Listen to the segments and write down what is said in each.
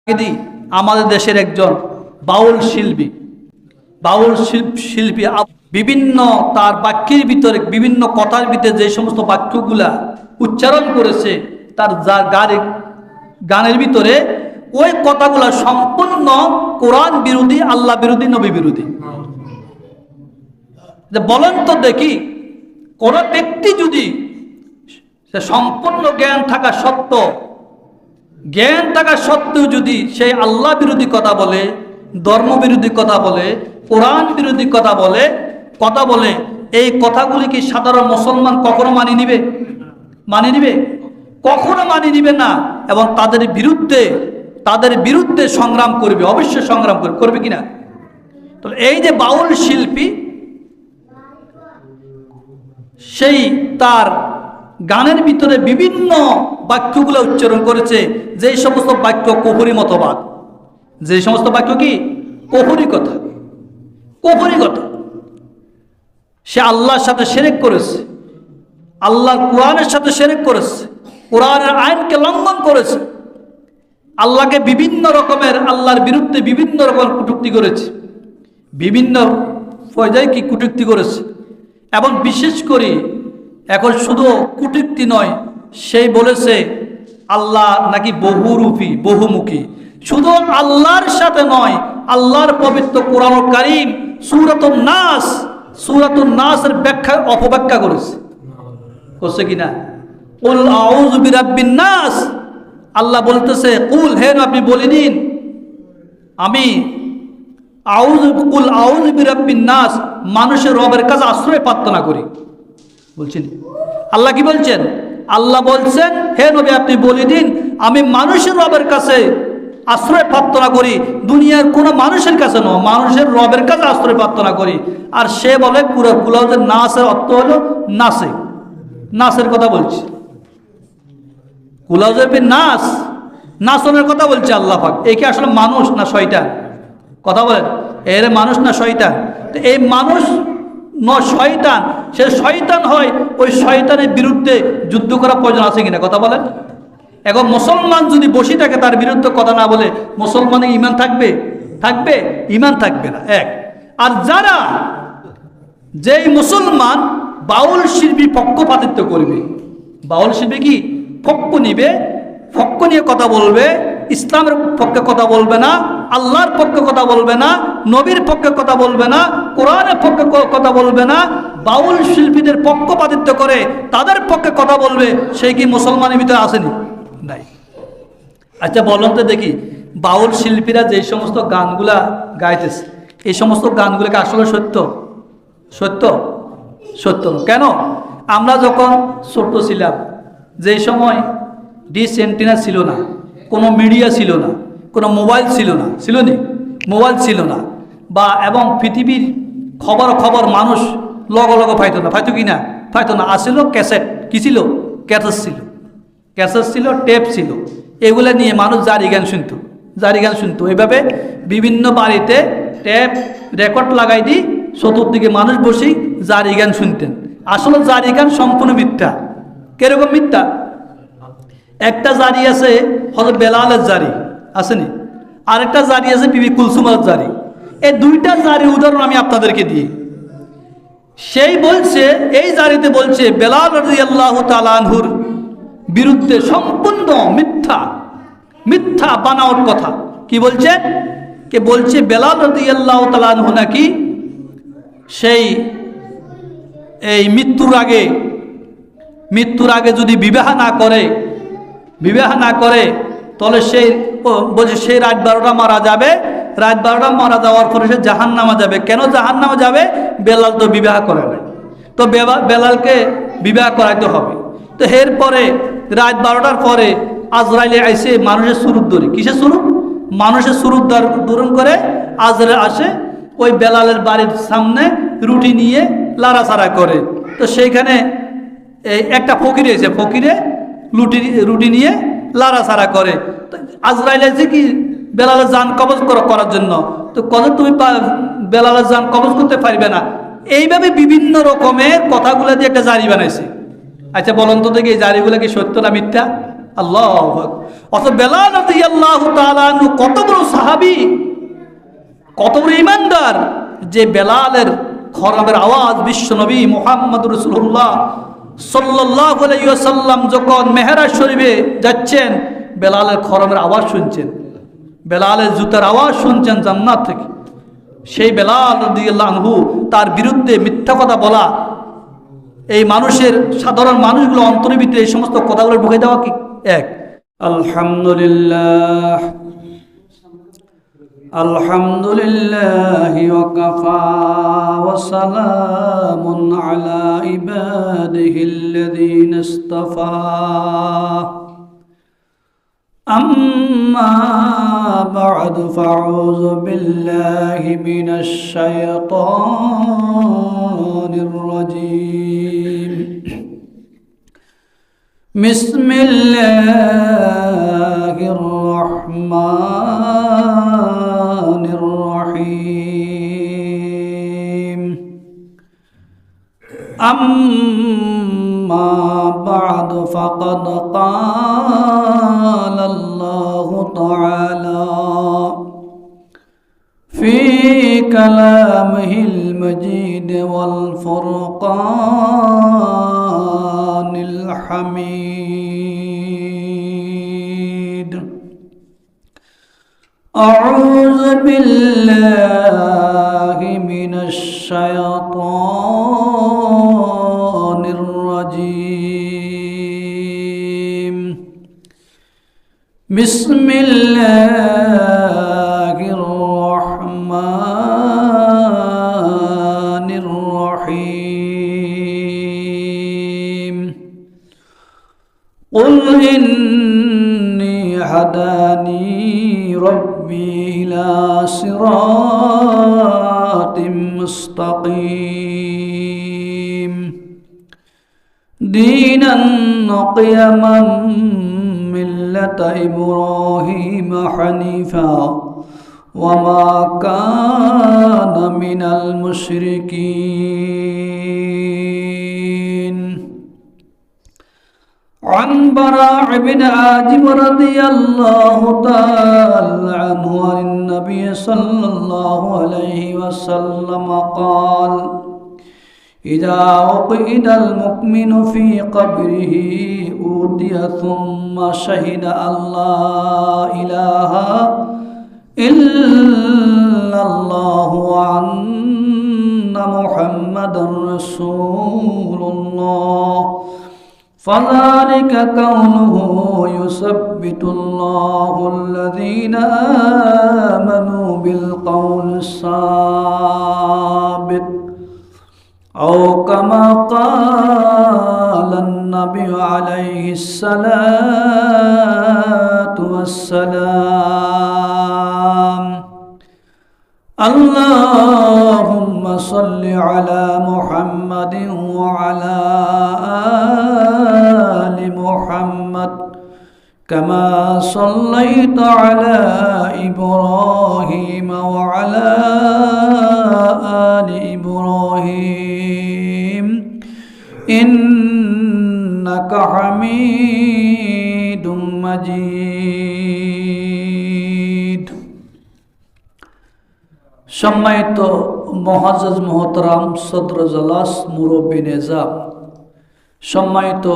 যদি আমাদের দেশের একজন বাউল শিল্পী বিভিন্ন তার বাক্যের ভিতরে বিভিন্ন কথার ভিতরে যে সমস্ত বাক্যগুলা উচ্চারণ করেছে তার গানের ভিতরে ওই কথাগুলা সম্পূর্ণ কোরআন বিরোধী, আল্লাহ বিরোধী, নবী বিরোধী। বলেন তো দেখি, কোন ব্যক্তি যদি সম্পূর্ণ জ্ঞান থাকা সত্ত্বেও যদি সেই আল্লাহ বিরোধী কথা বলে, ধর্ম বিরোধী কথা বলে, কোরআন বিরোধী কথা বলে, এই কথাগুলি কি সাধারণ মুসলমান কখনো মানিয়ে নিবে? কখনো মানিয়ে নিবে না। এবং তাদের বিরুদ্ধে সংগ্রাম করবে, অবশ্যই সংগ্রাম করবে কিনা। তো এই যে বাউল শিল্পী, সেই তার গানের ভিতরে বিভিন্ন বাক্যগুলো উচ্চারণ করেছে, যে সমস্ত বাক্য কুফরি মতবাদ, যে সমস্ত বাক্য কি কুফরি কথা। সে আল্লাহর সাথে শিরক করেছে, আল্লাহর কোরআনের সাথে শিরক করেছে, কোরআনের আইনকে লঙ্ঘন করেছে, আল্লাহকে বিভিন্ন রকমের, আল্লাহর বিরুদ্ধে বিভিন্ন রকমের কটূক্তি করেছে, বিভিন্ন পর্যায়ে কি কটূক্তি করেছে। এবং বিশেষ করে এখন শুধু কটূক্তি নয়, সেই বলেছে আল্লাহ নাকি বহুরূপী, বহুমুখী। শুধু আল্লাহর সাথে নয়, আল্লাহর পবিত্র কোরআনুল কারীম সূরাতুন নাসের ব্যাখ্যা অপব্যাখ্যা করছে কিনা। কুল আউযু বিরাব্বিন নাস, আল্লাহ বলতেছে কুল, হে আপনি বলে দিন আমি কুল আউযু বিরাব্বিন নাস, মানুষের রবের কাছে আশ্রয় প্রার্থনা করি বলছেন। আল্লাহ কি বলছেন? আল্লাহ বলছেন হে নবী আপনি বলে দিন আমি মানুষের রবের কাছে আশ্রয় প্রার্থনা করি, দুনিয়ার কোনো মানুষের কাছে নয়, মানুষের রবের কাছে আশ্রয় প্রার্থনা করি। আর সে বলে কুলাউজের নাসের অর্থ হলো নাসের কথা বলছে, কুলাউজের নাসনের কথা বলছে আল্লাহ পাক। এই কি আসলে মানুষ না শয়তান? কথা বলেন, এর মানুষ না শয়তান? তো এই মানুষ শয়তান, সে শয়তান হয়, ওই শয়তানের বিরুদ্ধে যুদ্ধ করা প্রয়োজন আছে কিনা? কথা বলেন। এখন মুসলমান যদি বসে থাকে, তার বিরুদ্ধে কথা না বলে, মুসলমানের ঈমান থাকবে? ঈমান থাকবে না। এক। আর যারা যেই মুসলমান বাউল শিল্পী পক্ষপাতিত্ব করবে, বাউল শিল্পী কি পক্ষ নিয়ে কথা বলবে, ইসলামের পক্ষে কথা বলবে না, আল্লাহর পক্ষে কথা বলবে না, নবীর পক্ষে কথা বলবে না, কোরআনের পক্ষে কথা বলবে না, বাউল শিল্পীদের পক্ষপাতিত্ব করে তাদের পক্ষে কথা বলবে, সেই কি মুসলমানের ভিতরে আসেনি? নাই। আচ্ছা বলুন তো দেখি, বাউল শিল্পীরা যে সমস্ত গানগুলা গাইতেছে, এই সমস্ত গানগুলোকে আসলে সত্য কেন? আমরা যখন ছোট্ট ছিলাম, যেই সময় ডিশ অ্যান্টেনা ছিল না, কোনো মিডিয়া ছিল না, কোনো মোবাইল ছিল না, বা এবং পৃথিবীর খবর মানুষ লগ পাইতো কি না? পাইতো না। আসছিল ক্যাসেট, কি ছিল? ক্যাসেট ছিল, টেপ ছিল, এগুলো নিয়ে মানুষ জারি গান শুনতো। এইভাবে বিভিন্ন বাড়িতে টেপ রেকর্ড লাগাই দিই, চতুর্দিকে মানুষ বসেই জারি গান শুনতেন। আসলে জারি গান সম্পূর্ণ মিথ্যা। কিরকম মিথ্যা? একটা জারি আছে হযরত বেলালের জারি, আসেনি? আরেকটা জারি আছে বিবি কুলসুমের জারি। এই দুইটা জারির উদাহরণ আমি আপনাদেরকে দিই। সেই বলছে, এই জারিতে বলছে বেলাল রাদিয়াল্লাহু তাআলা আনহুর বিরুদ্ধে সম্পূর্ণ মিথ্যা বানাওয়ার কথা। কি বলছে? বলছে বেলাল রাদিয়াল্লাহু তাআলা আনহু নাকি সেই এই মৃত্যুর আগে যদি বিবাহ না করে তাহলে বলছে সেই রাত 12টা মারা যাবে, রাত 12টা মারা যাওয়ার পরে সে জাহান্নামে যাবে। কেন জাহান্নামে যাবে? বেলাল তো বিবাহ করে নাই, তো বেলালকে বিবাহ করাইতে হবে। তো এরপরে রাত 12টার পরে আজরাইলে আইসে মানুষের সুরুত ধরে, কিসের সুরুত? মানুষের সুরুত দূরণ করে আজরাইল আসে, ওই বেলালের বাড়ির সামনে রুটি নিয়ে লাড়াচাড়া করে। তো সেইখানে একটা ফকির এসে, ফকিরে রুটি নিয়ে লাড়াচাড়া করে। আজরাইল এসে কি বেলালের জান কবজ করার জন্য, তো তুমি বেলালের জান কবজ করতে পারবে না। এইভাবে বিভিন্ন রকমের কথাগুলো দিয়ে একটা জারি বানাইছে। আচ্ছা বলুন তো দেখি, এই জারিগুলো কি সত্য না মিথ্যা? আল্লাহু আকবার। অত বেলাল রাদিয়াল্লাহু তাআলা আনহু কত বড় সাহাবী, কত বড় ঈমানদার, যে বেলালের খরাবের আওয়াজ বিশ্বনবী মুহাম্মদুর রাসূলুল্লাহ সাল্লাল্লাহু আলাইহি ওয়াসাল্লাম যখন মেহরাজ শরীফে যাচ্ছেন, বেলালের খরাবের আওয়াজ শুনছেন, বেলালের জুতার আওয়াজ শুনছেন জান্নাত থেকে। সেই বেলাল রাদিয়াল্লাহু আনহু তার বিরুদ্ধে মিথ্যা কথা বলা, এই মানুষের সাধারণ মানুষগুলো অন্তরের ভিতরে এই সমস্ত কথাগুলো ঢুকে দেওয়া কি এক? আলহামদুলিল্লাহ আলহামদুলিল্লাহি ওয়া কাফা ওয়া সালামুন আলা ইবাদিহিল্লাযীনা ইসতাফা আম্মা বা'দু ফাউযু বিল্লাহি মিনাশ শাইতানির রাজীম। বিসমিল্লাহির রহমানির রহিম। আম্মা বা'দু ফাকাদ ক্বালা আল্লাহু তাআলা ফি কালামিহিল মাজিদ ওয়াল ফুরকানিল হামিদ। আউযু বিল্লাহি মিনাশ শাইতানির রাজীম। বিসমিল্লাহির রহমানির রহিম। কুল ইন্নী হাদানি রব্বি ইলা সিরাতিম মুস্তাকিম দীনান কিয়ামান মিল্লাতা ইব্রাহিম হানিফা ওয়া মা কানা মিনাল মুশরিকিন। عن براء بن عازب رضي الله تعالى عنه عن النبي صلى الله عليه وسلم قال: إذا وقد المؤمن في قبره أوتي ثم شهد أن لا إله إلا الله وأن محمدا رسول الله فذلك كونه يثبت الله الذين آمنوا بالقول الثابت أو كما قال النبي عليه الصلاة والسلام. اللهم صل على محمد وعلى آل محمد كما صليت على إبراهيم وعلى آل إبراهيم إنك حميد مجيد. সম্মানিত মুআজ্জাজ মুহতারাম সদর জলাস মুরব্বী নিজাম, সম্মানিত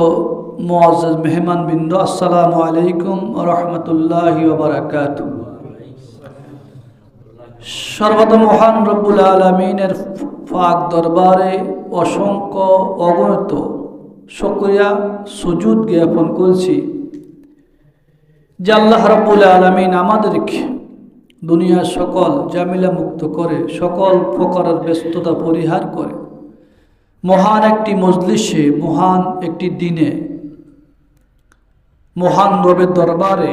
মুআজ্জাজ মেহমানবৃন্দ, আসসালামু আলাইকুম ওয়া রাহমাতুল্লাহি ওয়া বারাকাতুহু। সর্বত মহান রব্বুল আলামিনের পাক দরবারে অসংখ্য অগণিত শুকরিয়া সুজুদ জ্ঞাপন করছি যে আল্লাহ রব্বুল আলামিন আমাদেরকে দুনিয়ার সকল জামিলা মুক্ত করে, সকল প্রকারের ব্যস্ততা পরিহার করে মহান একটি মজলিসে, মহান একটি দিনে মহান রবের দরবারে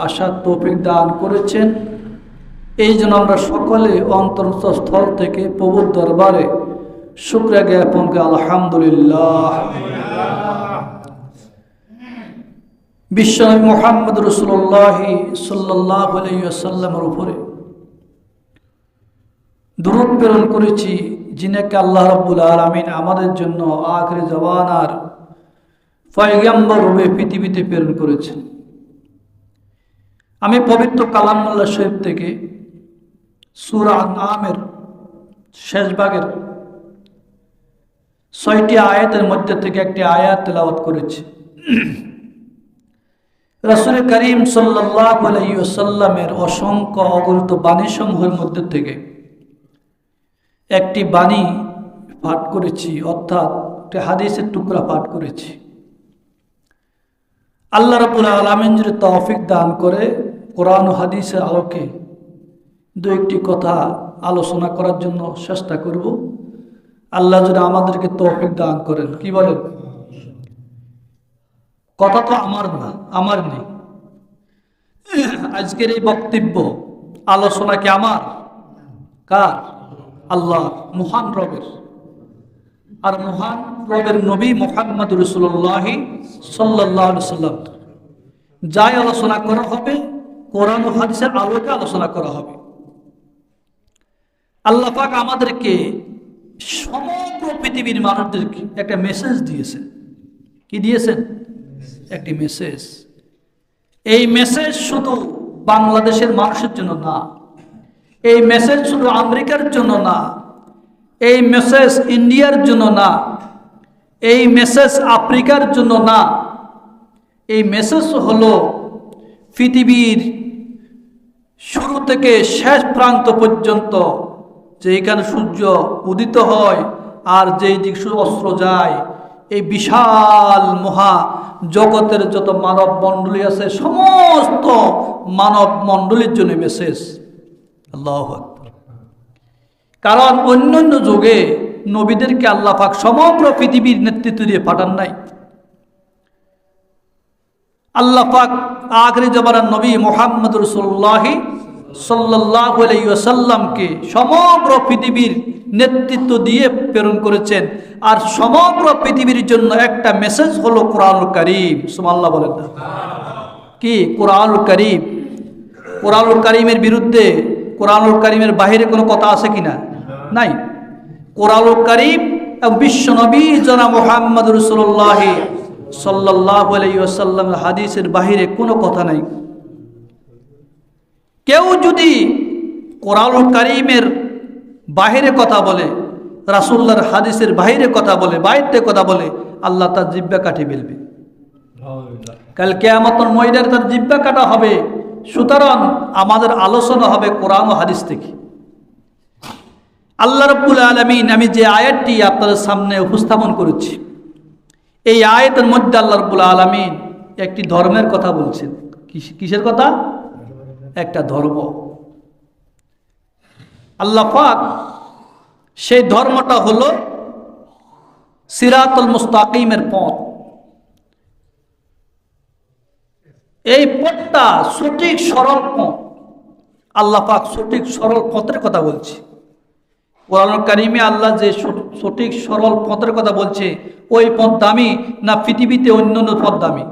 আসার তৌফিক দান করেছেন। এই জন্য আমরা সকলে অন্তরস্থল থেকে প্রভুর দরবারে শুকরিয়া জ্ঞাপন করি, আলহামদুলিল্লাহ। বিশ্বনবী মুহাম্মদ রাসূলুল্লাহ সাল্লাল্লাহু আলাইহি ওয়াসাল্লামের উপরে দুরূদ প্রেরণ করেছি, যিনাকে আল্লাহ রাব্বুল আলামিন আমাদের জন্য আখির জামানার পয়গম্বর রূপে পৃথিবীতে প্রেরণ করেছেন। আমি পবিত্র কালামুল্লাহ শরীফ থেকে সূরা আন-নামের শেষ ভাগের 6টি আয়াতের মধ্যে থেকে একটি আয়াত তেলাওয়াত করেছি। রাসূল করিম সাল্লাল্লাহু আলাইহি ওয়াসাল্লামের অসংখ্য অগণিত বাণীসমূহের মধ্যে থেকে একটি বাণী পাঠ করেছি, অর্থাৎ একটি হাদিসের টুকরা পাঠ করেছি। আল্লাহ রাব্বুল আলামিন যদি তৌফিক দান করে কোরআন ও হাদিসের আলোকে দু একটি কথা আলোচনা করার জন্য চেষ্টা করব। আল্লাহ যদি আমাদেরকে তৌফিক দান করেন। কি বলেন? কথা তো আমার না, আমার নেই। আজকের এই বক্তব্য আলোচনা কি আমার? কার? আল্লাহ মহান রবের। আর মহান রবের নবী মুহাম্মদ রাসূলুল্লাহ সাল্লাল্লাহু আলাইহি ওয়াসাল্লাম যাই আলোচনা করা হবে কোরআন ও হাদিসের আলোকে আলোচনা করা হবে। আল্লাহ পাক আমাদেরকে সমগ্র পৃথিবীর মানুষদেরকে একটা মেসেজ দিয়েছেন। কি দিয়েছেন? একটি মেসেজ। এই মেসেজ শুধু বাংলাদেশের মানুষের জন্য না, এই মেসেজ শুধু আমেরিকার জন্য না, এই মেসেজ ইন্ডিয়ার জন্য না, এই মেসেজ আফ্রিকার জন্য না, এই মেসেজ হলো পৃথিবীর শুরু থেকে শেষ প্রান্ত পর্যন্ত, যেখানে সূর্য উদিত হয় আর যেই দিক অস্ত্র যায়, এই বিশাল মহা জগতের যত মানব মণ্ডলী আছে সমস্ত মানব মণ্ডলীর জন্য মেসেজ। আল্লাহু আকবার। কারণ অন্যান্য যুগে নবীদেরকে আল্লাহ পাক সমগ্র পৃথিবীর নেতৃত্ব দিয়ে পাঠান নাই। আল্লাহ পাক আখিরি জামানার নবী মুহাম্মদ রাসূলুল্লাহ সাল্লাল্লাহু আলাইহি ওয়াসাল্লামকে সমগ্র পৃথিবীর নেতৃত্ব দিয়ে প্রেরণ করেছেন। আর সমগ্র পৃথিবীর জন্য একটা মেসেজ হলো কোরআনুল কারীম। সুবহানাল্লাহ বলেন না? কি কোরআনুল কারীম? কোরআনুল কারীমের বিরুদ্ধে, কোরআনুল কারীমের বাইরে কোনো কথা আছে কিনা? নাই। কোরআনুল কারীম এবং বিশ্ব নবী জনাব মুহাম্মদ রাসূলুল্লাহ সাল্লাল্লাহু আলাইহি ওয়াসাল্লামের হাদিসের বাইরে কোনো কথা নাই। কেউ যদি কোরআনুল কারীমের বাহিরে কথা বলে, রাসূলুল্লাহর হাদিসের বাহিরে কথা বলে, বাইরে কথা বলে, আল্লাহ তার জিহ্বা কাটি ফেলবে। কাল কিয়ামতের ময়দানে তার জিহ্বা কাটা হবে। সুতরাং আমাদের আলোচনা হবে কোরআন ও হাদিস থেকে। আল্লাহ রাব্বুল আলামিন, আমি যে আয়াতটি আপনাদের সামনে উপস্থাপন করেছি, এই আয়াতের মধ্যে আল্লাহ রাব্বুল আলামিন একটি ধর্মের কথা বলছেন। কিসের কথা? একটা ধর্ম। আল্লাহ পাক সেই ধর্মটা হলো সিরাতুল মুস্তাকিমের পথ। এই পথটা সঠিক সরল পথ। আল্লাহ পাক সঠিক সরল পথের কথা বলছে। কোরআনুল কারীমে আল্লাহ যে সঠিক সরল পথের কথা বলছে, ওই পথ দামি না পৃথিবীতে অন্যান্য পথ দামি?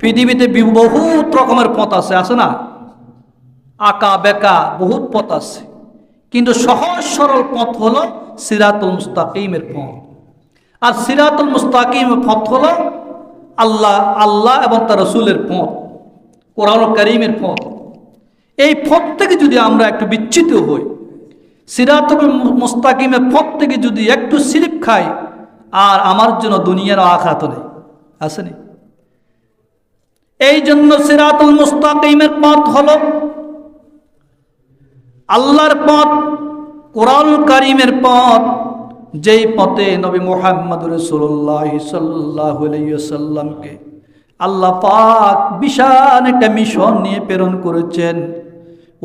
পৃথিবীতে বহুত রকমের পথ আছে, আছে না? আঁকা বেঁকা বহুত পথ আছে, কিন্তু সহজ সরল পথ হলো সিরাতুল মুস্তাকিমের পথ। আর সিরাতুল মুস্তাকিমের পথ হলো আল্লাহ এবং তার রাসূলের পথ, কোরআনুল কারীমের পথ। এই পথ থেকে যদি আমরা একটু বিচ্যুত হই, সিরাতুল মুস্তাকিমের পথ থেকে যদি একটু স্লিপ খাই, আর আমার জন্য দুনিয়ার আখিরাত নেই, আসেনি? এই জন্য সিরাতুল মুস্তাকিমের পথ হলো আল্লাহর পথ, কোরআনুল কারীমের পথ, যেই পথে নবী মুহাম্মদ রাসূলুল্লাহ সাল্লাল্লাহু আলাইহি ওয়াসাল্লামকে আল্লাহ পাক বিশাল একটা মিশন নিয়ে প্রেরণ করেছেন।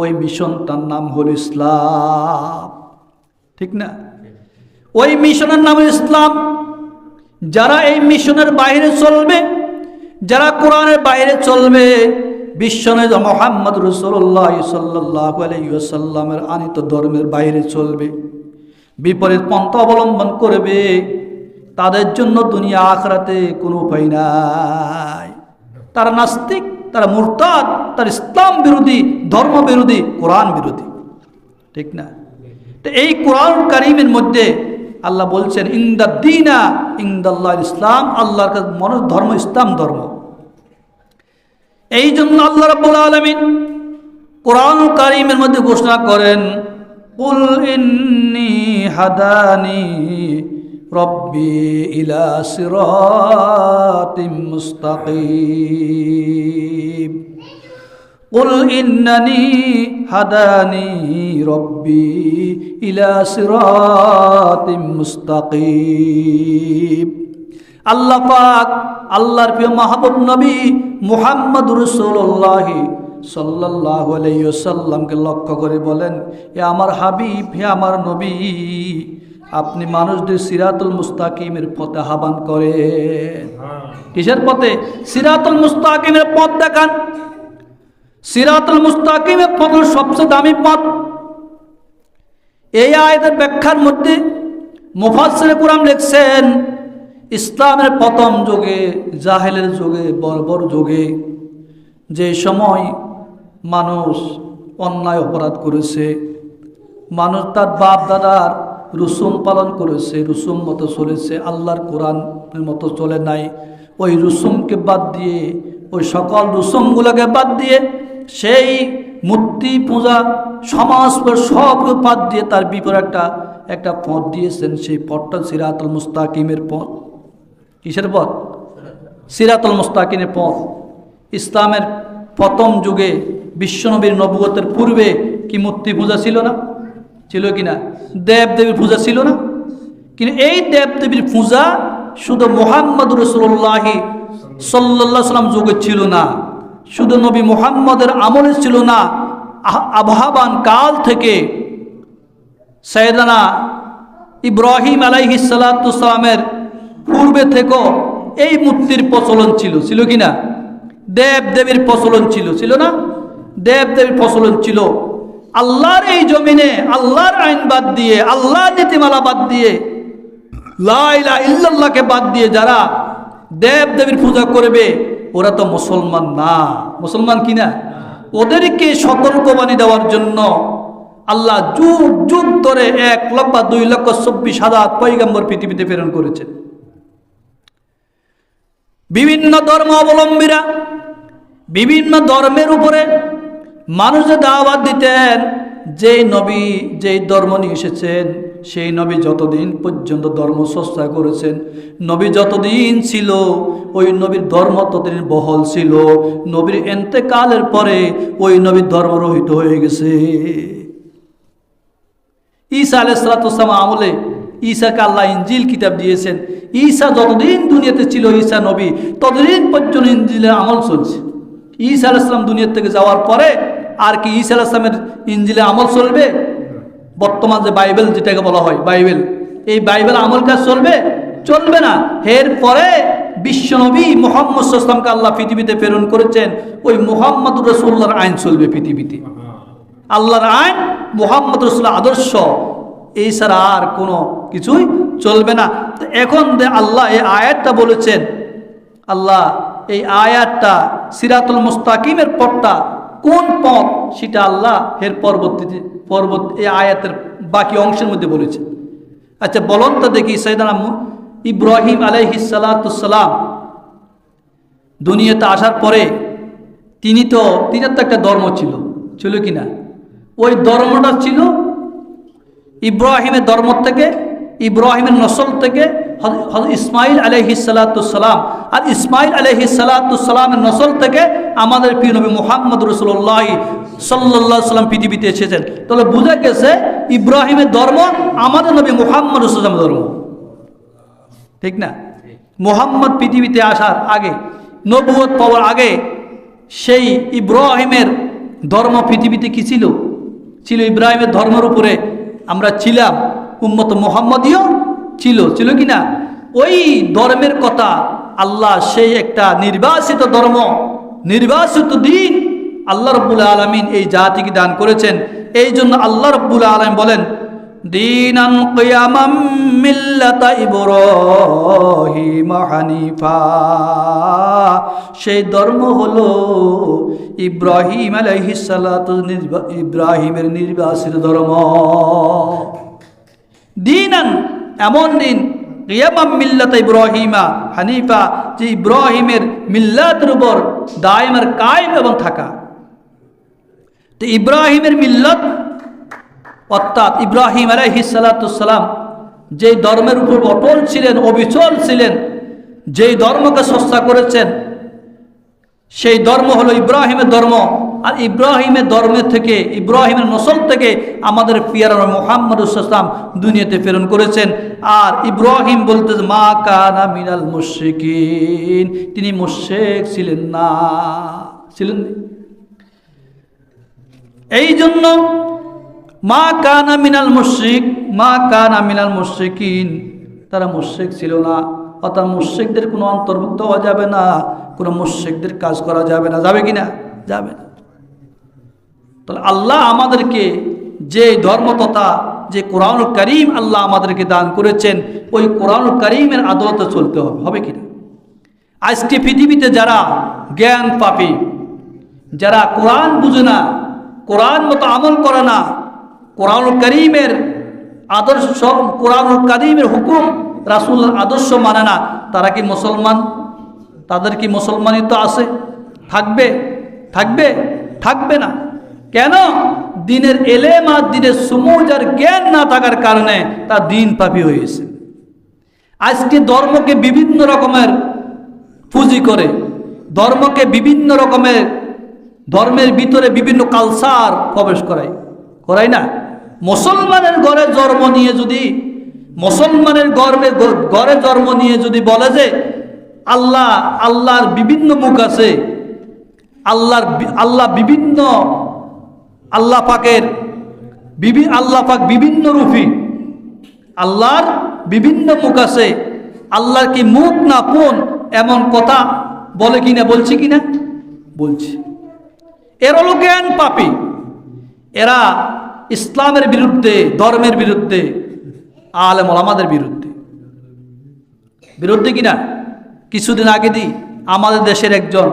ওই মিশনটার নাম হলো ইসলাম। ঠিক না? ওই মিশনের নাম ইসলাম। যারা এই মিশনের বাইরে চলবে, যারা কোরআনের বাইরে চলবে, বিশ্বনবী মুহাম্মদ রাসূলুল্লাহ সাল্লাল্লাহু আলাইহি ওয়াসাল্লামের আনিত ধর্মের বাইরে চলবে, বিপরীত পন্থা অবলম্বন করবে, তাদের জন্য দুনিয়া আখিরাতে কোনো উপায় নাই। তারা নাস্তিক, তারা মুরতাদ, তারা ইসলাম বিরোধী, ধর্ম বিরোধী, কোরআন বিরোধী। ঠিক না? তো এই কোরআন কারীমের মধ্যে আল্লাহ বলছেন ইনদাদ্দিনা ইনদাল্লাহ ইসলাম, আল্লাহর কাছে মনের ধর্ম ইসলাম ধর্ম। এই জন্য আল্লাহ রাব্বুল আলামিন কোরআন কারীমের মধ্যে ঘোষণা করেন, কুল ইন্নী হাদানি রব্বি ইলা সিরাতিম মুস্তাকিম। কুল ইন্নানি হাদানি রব্বি ইলা সিরাতিম মুস্তাকিম। আল্লাহ পাক আল্লাহর প্রিয় মাহবুব নবী মুহাম্মদুর রাসূলুল্লাহ সাল্লাল্লাহু আলাইহি ওয়াসাল্লামকে লক্ষ্য করে বলেন, এ আমার হাবিব, হে আমার নবী, আপনি মানুষদের সিরাতুল মুস্তাকিমের পথে আহ্বান করেন। কিসের পথে? সিরাতুল মুস্তাকিমের পথ দেখান। সিরাতুল মুস্তাকিমের পথ সবচেয়ে দামি পথ। এই আয়াতের ব্যাখ্যার মধ্যে মুফাসসিরে কুরআন লিখছেন, ইসলামের প্রথম যুগে, জাহেলের যুগে, বর্বর যুগে, যে সময় মানুষ অন্যায় অপরাধ করেছে, মানুষ তার বাপ দাদার রুসুম পালন করেছে, রুসুম মতো চলেছে, আল্লাহর কোরআনের মতো চলে নাই, ওই রুসুমকে বাদ দিয়ে, ওই সকল রুসুমগুলোকে বাদ দিয়ে, সেই মূর্তি পূজা সমাজ সব বাদ দিয়ে তার বিপরীত একটা পথ দিয়েছেন। সেই পথটা সিরাতুল মুস্তাকিমের পথ। কিসের পথ? সিরাতুল মুস্তাকিমের পথ। ইসলামের প্রথম যুগে বিশ্বনবীর নবুয়তের পূর্বে কি মূর্তি পূজা ছিল না? ছিল কি না? দেব দেবীর পূজা ছিল না? কিন্তু এই দেব দেবীর পূজা শুধু মুহাম্মদুর রাসূলুল্লাহ সাল্লাল্লাহু আলাইহি ওয়াসাল্লাম যুগে ছিল না, শুধু নবী মুহাম্মদের আমলে ছিল না, আবহাওয়ান কাল থেকে সাইয়েদানা ইব্রাহিম আলাইহিস সালাতু সালামের পূর্বে থেকেও এই মূর্তির প্রচলন ছিল। ছিল কি না? দেব দেবীর প্রচলন ছিল। ছিল না? দেব দেবীর প্রচলন ছিল। আল্লাহর এই জমিনে আল্লাহর আইন বাদ দিয়ে, আল্লাহর নীতিমালা বাদ দিয়ে, লা ইলাহা ইল্লাল্লাহকে বাদ দিয়ে যারা দেব দেবীর পূজা করবে, ওরা তো মুসলমান না। মুসলমান কি না? ওদেরকে সতর্কবাণী দেওয়ার জন্য আল্লাহ যুগ যুগ ধরে 1,02,24,000 পয়গম্বর পৃথিবীতে প্রেরণ করেছেন। বিভিন্ন ধর্ম অবলম্বীরা বিভিন্ন ধর্মের উপরে মানুষের দাওয়াত দিতেন। যেই নবী যেই ধর্ম নিয়ে এসেছেন, সেই নবী যতদিন পর্যন্ত ধর্ম চর্চা করেছেন, নবী যতদিন ছিল, ওই নবীর ধর্ম ততদিন বহল ছিল। নবীর ইন্তেকালের পরে ওই নবীর ধর্ম রহিত হয়ে গেছে। ঈসা আলাইহিস সালাতু ওয়াস সালাম আমলে ঈসাকে আল্লাহ ইনজিল কিতাব দিয়েছেন। ঈসা যতদিন দুনিয়াতে ছিল, ঈসা নবী, ততদিন পর্যন্ত ইনজিলের আমল চলছে। ঈসা আলাইহিস সালাম দুনিয়া থেকে যাওয়ার পরে আর কি ঈসা আলাইহিস সালামের ইনজিলে আমল চলবে? বর্তমান যে বাইবেল যেটাকে বলা হয় বাইবেল, এই বাইবেল আমল কাজ চলবে? চলবে না। এর পরে বিশ্বনবী মুহাম্মদ সাল্লাল্লাহু আলাইহি ওয়াসাল্লামকে আল্লাহ পৃথিবীতে প্রেরণ করেছেন। ওই মুহাম্মদুর রাসূলুল্লাহর আইন চলবে পৃথিবীতে। আল্লাহর আইন, মুহাম্মদ রাসূলের আদর্শ, এই ছাড়া আর কোনো কিছুই চলবে না। তো এখন আল্লাহ এই আয়াতটা বলেছেন, আল্লাহ এই আয়াতটা সিরাতুল মুস্তাকিমের পথটা কোন পথ সেটা আল্লাহ এর পরবর্তী এই আয়াতের বাকি অংশের মধ্যে বলেছেন। আচ্ছা বলুন তো দেখি, সাইয়েদানা ইব্রাহিম আলাইহিস সালাতু সালাম দুনিয়াতে আসার পরে তিনার তো একটা ধর্ম ছিল, ছিল কি না? ওই ধর্মটা ছিল ইব্রাহিমের ধর্ম থেকে, ইব্রাহিমের নসল থেকে ইসমাইল আলাইহিস সালাতু সালাম, আর ইসমাইল আলাইহিস সালাতু সালামের নসল থেকে আমাদের প্রিয় নবী মুহাম্মদ রাসূলুল্লাহ সাল্লাল্লাহু আলাইহি সাল্লাম পৃথিবীতে এসেছেন। তাহলে বোঝা গেছে ইব্রাহিমের ধর্ম আমাদের নবী মুহাম্মদ রাসূলুল্লাহ সাল্লামের ধর্ম, ঠিক না? মুহাম্মদ পৃথিবীতে আসার আগে, নবুয়ত পাওয়ার আগে, সেই ইব্রাহিমের ধর্ম পৃথিবীতে কি ছিল? ছিল ইব্রাহিমের ধর্মের উপরে আমরা ছিলাম, উম্মত মুহাম্মদীয় ছিল, ছিল কি না? ওই ধর্মের কথা আল্লাহ সেই একটা নির্বাচিত ধর্ম, নির্বাচিত দিন আল্লাহ রাব্বুল আলামিন এই জাতিকে দান করেছেন। এই জন্য আল্লাহ রাব্বুল আলামিন বলেন, দীনান কিয়ামাম মিল্লাতা ইব্রাহিম হানিফা, সেই ধর্ম হলো ইব্রাহিম আলাইহিস সালাতু ইব্রাহিমের নির্বাচিত ধর্ম। দীনান এমন দিন, কিয়ামাম মিল্লাত ইব্রাহিমা হানিফা, যে ইব্রাহিমের মিল্লাতের উপর দায়েম আর কায়েম এবং থাকা। তো ইব্রাহিমের মিল্লাত অর্থাৎ ইব্রাহিম আলাইহিস সালাতু সালাম যে ধর্মের উপর অটল ছিলেন, অবিচল ছিলেন, যেই ধর্মকে চর্চা করেছেন, সেই ধর্ম হলো ইব্রাহিমের ধর্ম। আর ইব্রাহিমের ধর্মের থেকে, ইব্রাহিমের নসল থেকে আমাদের পিয়ারা মুহাম্মদ সাল্লাল্লাহু দুনিয়াতে প্রেরণ করেছেন। আর ইব্রাহিম বলতে মা কানা মিনাল মুশরিকিন, তিনি মুশরিক ছিলেন না, ছিলেন। এই জন্য মা কানা মিনাল মুশরিক, মা কানা মিনাল মুশরিকিন, তারা মুশরিক ছিল না। অর্থাৎ মুশরিকদের কোনো অন্তর্ভুক্ত হওয়া যাবে না, কোনো মুশরিকদের কাজ করা যাবে না। যাবে কি না? যাবে না। তাহলে আল্লাহ আমাদেরকে যে ধর্ম তথা যে কোরআনুল কারীম আল্লাহ আমাদেরকে দান করেছেন, ওই কোরআনুল কারীমের আদতে চলতে হবে, হবে কি না? আজকে পৃথিবীতে যারা জ্ঞান পাপী, যারা কোরআন বুঝে না, কোরআন মতো আমল করে না, কোরআনুল কারীমের আদর্শ, কোরআনুল কারীমের হুকুম, রাসূলের আদর্শ মানে না, তারা কি মুসলমান? তাদের কি মুসলমানিত্ব আছে? থাকবে? থাকবে? থাকবে না। কেন? দিনের এলেম আর দিনের সমুজ আর জ্ঞান না থাকার কারণে তার দিন পাপী হয়েছে। আজকে ধর্মকে বিভিন্ন রকমের পুঁজি করে, ধর্মকে বিভিন্ন রকমের, ধর্মের ভিতরে বিভিন্ন কালচার প্রবেশ করায়, করাই না? মুসলমানের ঘরে জন্ম নিয়ে যদি, মুসলমানের ঘরে জন্ম নিয়ে যদি বলে যে আল্লাহর বিভিন্ন মুখ আছে, আল্লাহ বিভিন্ন, আল্লাহ পাকের আল্লাহ পাক বিভিন্ন রূপী, আল্লাহর বিভিন্ন মুখ আছে, আল্লাহর কি মুখ না কোন, এমন কথা বলে কিনা, বলছে কিনা? বলছে। এরা হলো জ্ঞান পাপী, এরা ইসলামের বিরুদ্ধে, ধর্মের বিরুদ্ধে, আলেম ওলামাদের বিরুদ্ধে, বিরুদ্ধে কিনা? কিছুদিন আগে আমাদের দেশের একজন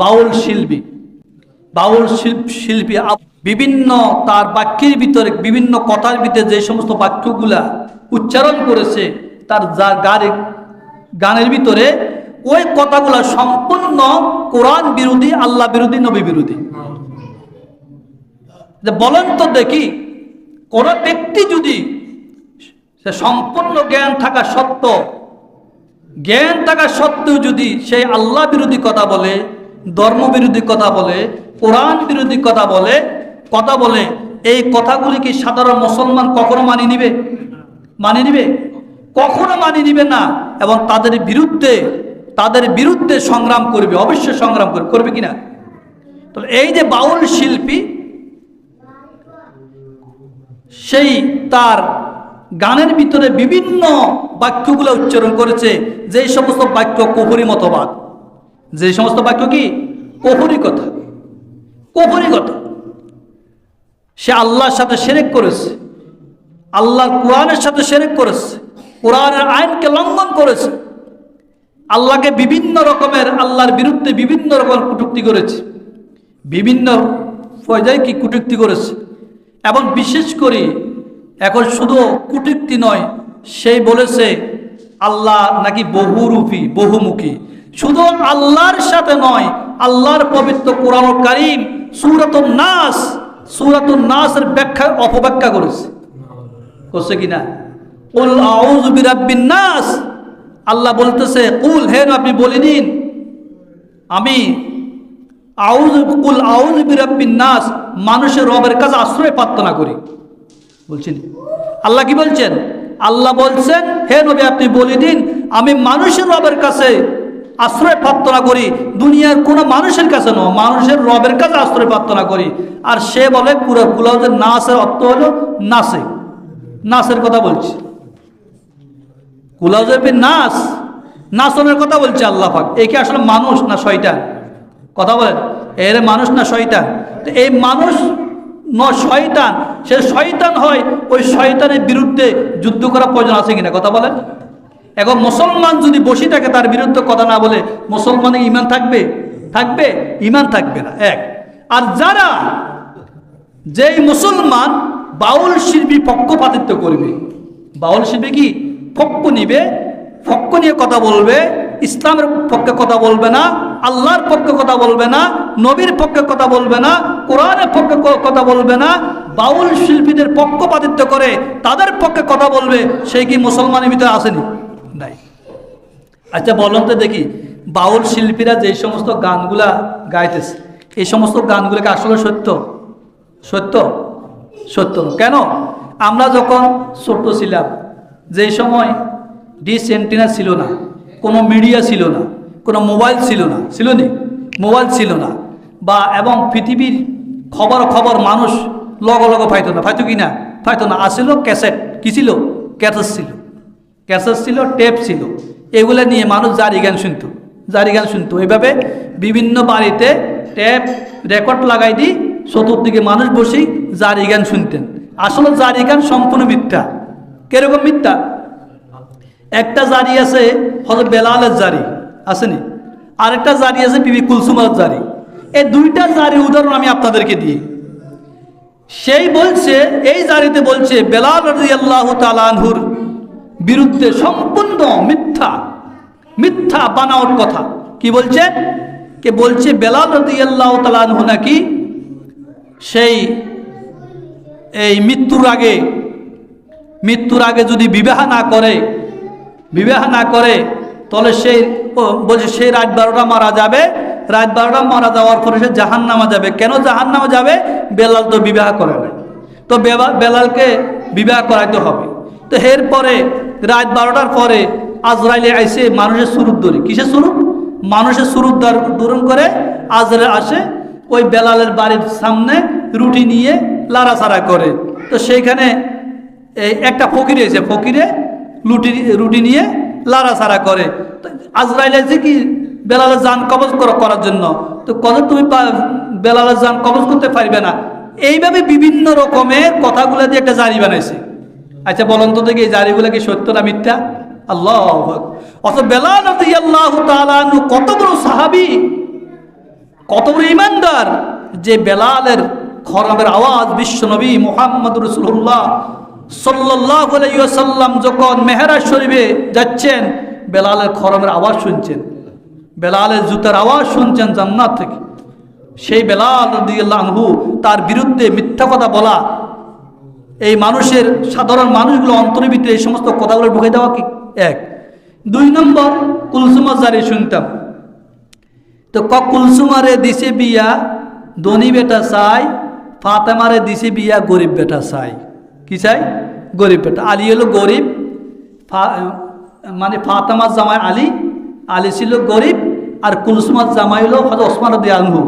বাউল শিল্পী, বিভিন্ন তার বাক্যের ভিতরে, বিভিন্ন কথার ভিতরে যে সমস্ত বাক্যগুলা উচ্চারণ করেছে তার গানের ভিতরে, ওই কথাগুলা সম্পূর্ণ কোরআন বিরোধী, আল্লাহ বিরোধী, নবী বিরোধী। বলেন তো দেখি, কোন ব্যক্তি যদি সে সম্পূর্ণ জ্ঞান থাকা সত্ত্বেও, জ্ঞান থাকা সত্ত্বেও যদি সে আল্লাহ বিরোধী কথা বলে, ধর্ম বিরোধী কথা বলে, কোরআন বিরোধী কথা বলে, এই কথাগুলি কি সাধারণ মুসলমান কখনো মানি নিবে? মানি নিবে? কখনো মানি নিবে না। এবং তাদের বিরুদ্ধে সংগ্রাম করবে, অবশ্যই সংগ্রাম করবে কিনা? তো এই যে বাউল শিল্পী, সেই তার গানের ভিতরে বিভিন্ন বাক্যগুলো উচ্চারণ করেছে, যে সমস্ত বাক্য কুফরি মতবাদ, যে সমস্ত বাক্য কি কুফরি কথা, কুফরি কথা। সে আল্লাহর সাথে শিরক করেছে, আল্লাহর কোরআনের সাথে শিরক করেছে, কোরআনের আইনকে লঙ্ঘন করেছে, আল্লাহকে বিভিন্ন রকমের, আল্লাহর বিরুদ্ধে বিভিন্ন রকমের কটূক্তি করেছে, বিভিন্ন পর্যায়ে কি কটূক্তি করেছে। এবং বিশেষ করে এখন শুধু কটূক্তি নয়, সেই বলেছে আল্লাহ নাকি বহুরূপী, বহুমুখী। শুধু আল্লাহর সাথে নয়, আল্লাহর পবিত্র কোরআনুল কারীম সূরাতুন নাসের ব্যাখ্যা অপব্যাখ্যা করেছে, করছে কিনা? কুল আউযু বিরাব্বিন নাস, আল্লাহ বলতেছে কুল, হে আপনি বলে দিন, আমি কুল আউযু বিরাব্বিন নাস, মানুষের রবের কাছে আশ্রয় প্রার্থনা করি বলছেন। আল্লাহ কি বলছেন? আল্লাহ বলছেন, হে নবী আপনি বলে দিন, আমি মানুষের রবের কাছে আশ্রয় প্রার্থনা করি, দুনিয়ার কোনো মানুষের কাছে নয়, মানুষের রবের কাছে আশ্রয় প্রার্থনা করি। আর সে বলে কুল আউযু নাসের অর্থ হলো নাসে, নাসের কথা বলছে, কুল আউযু বিরাব্বিন নাস, নাসনের কথা বলছে আল্লাহ পাক। এই কি আসলে মানুষ না শয়তান? কথা বলেন, এর মানুষ না শয়তান? তো এই মানুষ শয়তান, সে শয়তান হয়, ওই শয়তানের বিরুদ্ধে যুদ্ধ করা প্রয়োজন আছে কিনা? কথা বলেন। এখন মুসলমান যদি বসে থাকে, তার বিরুদ্ধে কথা না বলে, মুসলমানের ঈমান থাকবে? থাকবে? ঈমান থাকবে না। এক। আর যারা, যেই মুসলমান বাউল শিল্পী পক্ষপাতিত্ব করবে, বাউল শিল্পী কি পক্ষ নিবে, পক্ষ নিয়ে কথা বলবে, ইসলামের পক্ষে কথা বলবে না, আল্লাহর পক্ষে কথা বলবে না, নবীর পক্ষে কথা বলবে না, কোরআনের পক্ষে কথা বলবে না, বাউল শিল্পীদের পক্ষপাতিত্ব করে তাদের পক্ষে কথা বলবে, সেই কি মুসলমানের ভিতরে আসেনি? নাই। আচ্ছা বলুন তো দেখি, বাউল শিল্পীরা যে সমস্ত গানগুলা গাইতেছে, এই সমস্ত গানগুলোকে আসলে সত্য? সত্য? সত্য কেন? আমরা যখন ছোট্ট ছিলাম, যে সময় ডিশ অ্যান্টেনা ছিল না, কোনো মিডিয়া ছিল না, কোনো মোবাইল ছিল না, ছিল নি? মোবাইল ছিল না, বা এবং পৃথিবীর খবর মানুষ লগ পাইতো না, পাইতো কি না? পাইতো না। আসছিল ক্যাসেট, কি ছিল? ক্যাসেট ছিল, ক্যাসেট ছিল, টেপ ছিল, এগুলো নিয়ে মানুষ জারি গান শুনতো। এইভাবে বিভিন্ন বাড়িতে টেপ রেকর্ড লাগাই দিই, চতুর্দিকে মানুষ বসে জারি গান শুনতেন। আসলে জারি গান সম্পূর্ণ মিথ্যা। কিরকম মিথ্যা? একটা জারি আছে হযরত বেলালের জারি, আসেনি? আরেকটা জারি আছে বিবি কুলসুমের জারি। এই দুইটা জারি উদাহরণ আমি আপনাদেরকে দিই। সেই বলছে, এই জারিতে বলছে বেলাল রাদিয়াল্লাহু তাআলা আনহুর বিরুদ্ধে সম্পূর্ণ মিথ্যা বানাওয়ার কথা। কি বলছে? কে বলছে বেলাল রাদিয়াল্লাহু তাআলা আনহু নাকি সেই এই মৃত্যুর আগে যদি বিবাহ না করে তাহলে সেই বলছে সেই রাত 12টা মারা যাবে, রাত 12টা মারা যাওয়ার পরে সে জাহান্নামে যাবে। কেন জাহান্নামে যাবে? বেলাল তো বিবাহ করে নাই, তো বেলালকে বিবাহ করাইতে হবে। তো এরপরে রাত 12টার পরে আজরাইলে আইসে মানুষের সুরুত ধরে, কিসের সুরুত? মানুষের সুরুত দূরণ করে আজরাইল আসে ওই বেলালের বাড়ির সামনে রুটি নিয়ে লাড়াচাড়া করে। তো সেইখানে একটা ফকির এসে, ফকিরে রুটি নিয়ে লাড়াচাড়া করে। আজরাইল এসে কি বেলালের জান কবজ করার জন্য, তো কত তুমি বেলালের জান কবজ করতে পারবে না। এইভাবে বিভিন্ন রকমের কথাগুলো দিয়ে একটা জারি বানাইছে। আচ্ছা বলুন তো দেখি, এই জারিগুলো কি সত্য না মিথ্যা? আল্লাহু আকবার। অত বেলাল রাদিয়াল্লাহু তাআলা আনহু কত বড় সাহাবী, কত বড় ঈমানদার, যে বেলালের খরামের আওয়াজ বিশ্বনবী মুহাম্মদুর রাসূলুল্লাহ সাল্লাল্লাহু আলাইহি ওয়াসাল্লাম যখন মেহরাজ শরীফে যাচ্ছেন, বেলালের খরামের আওয়াজ শুনছেন, বেলালের জুতার আওয়াজ শুনছেন জান্নাত থেকে। সেই বেলাল রাদিয়াল্লাহু আনহু তার বিরুদ্ধে মিথ্যা কথা বলা, এই মানুষের সাধারণ মানুষগুলো অন্তরের ভিতরে এই সমস্ত কথাগুলো ঢুকে দেওয়া কি এক। 2 নম্বর, কুলসুমার জারি শুনতাম। তো কুলসুমারে দিছে বিয়া ধনী বেটা চাই, ফাতেমারে দিছে বিয়া গরিব বেটা চাই। কি চাই? গরিব বেটা। আলী হলো গরিব, মানে ফাতেমার জামাই আলী ছিল গরিব, আর কুলসুমার জামাই হলো হযরত ওসমান রাদিয়াল্লাহু আনহু,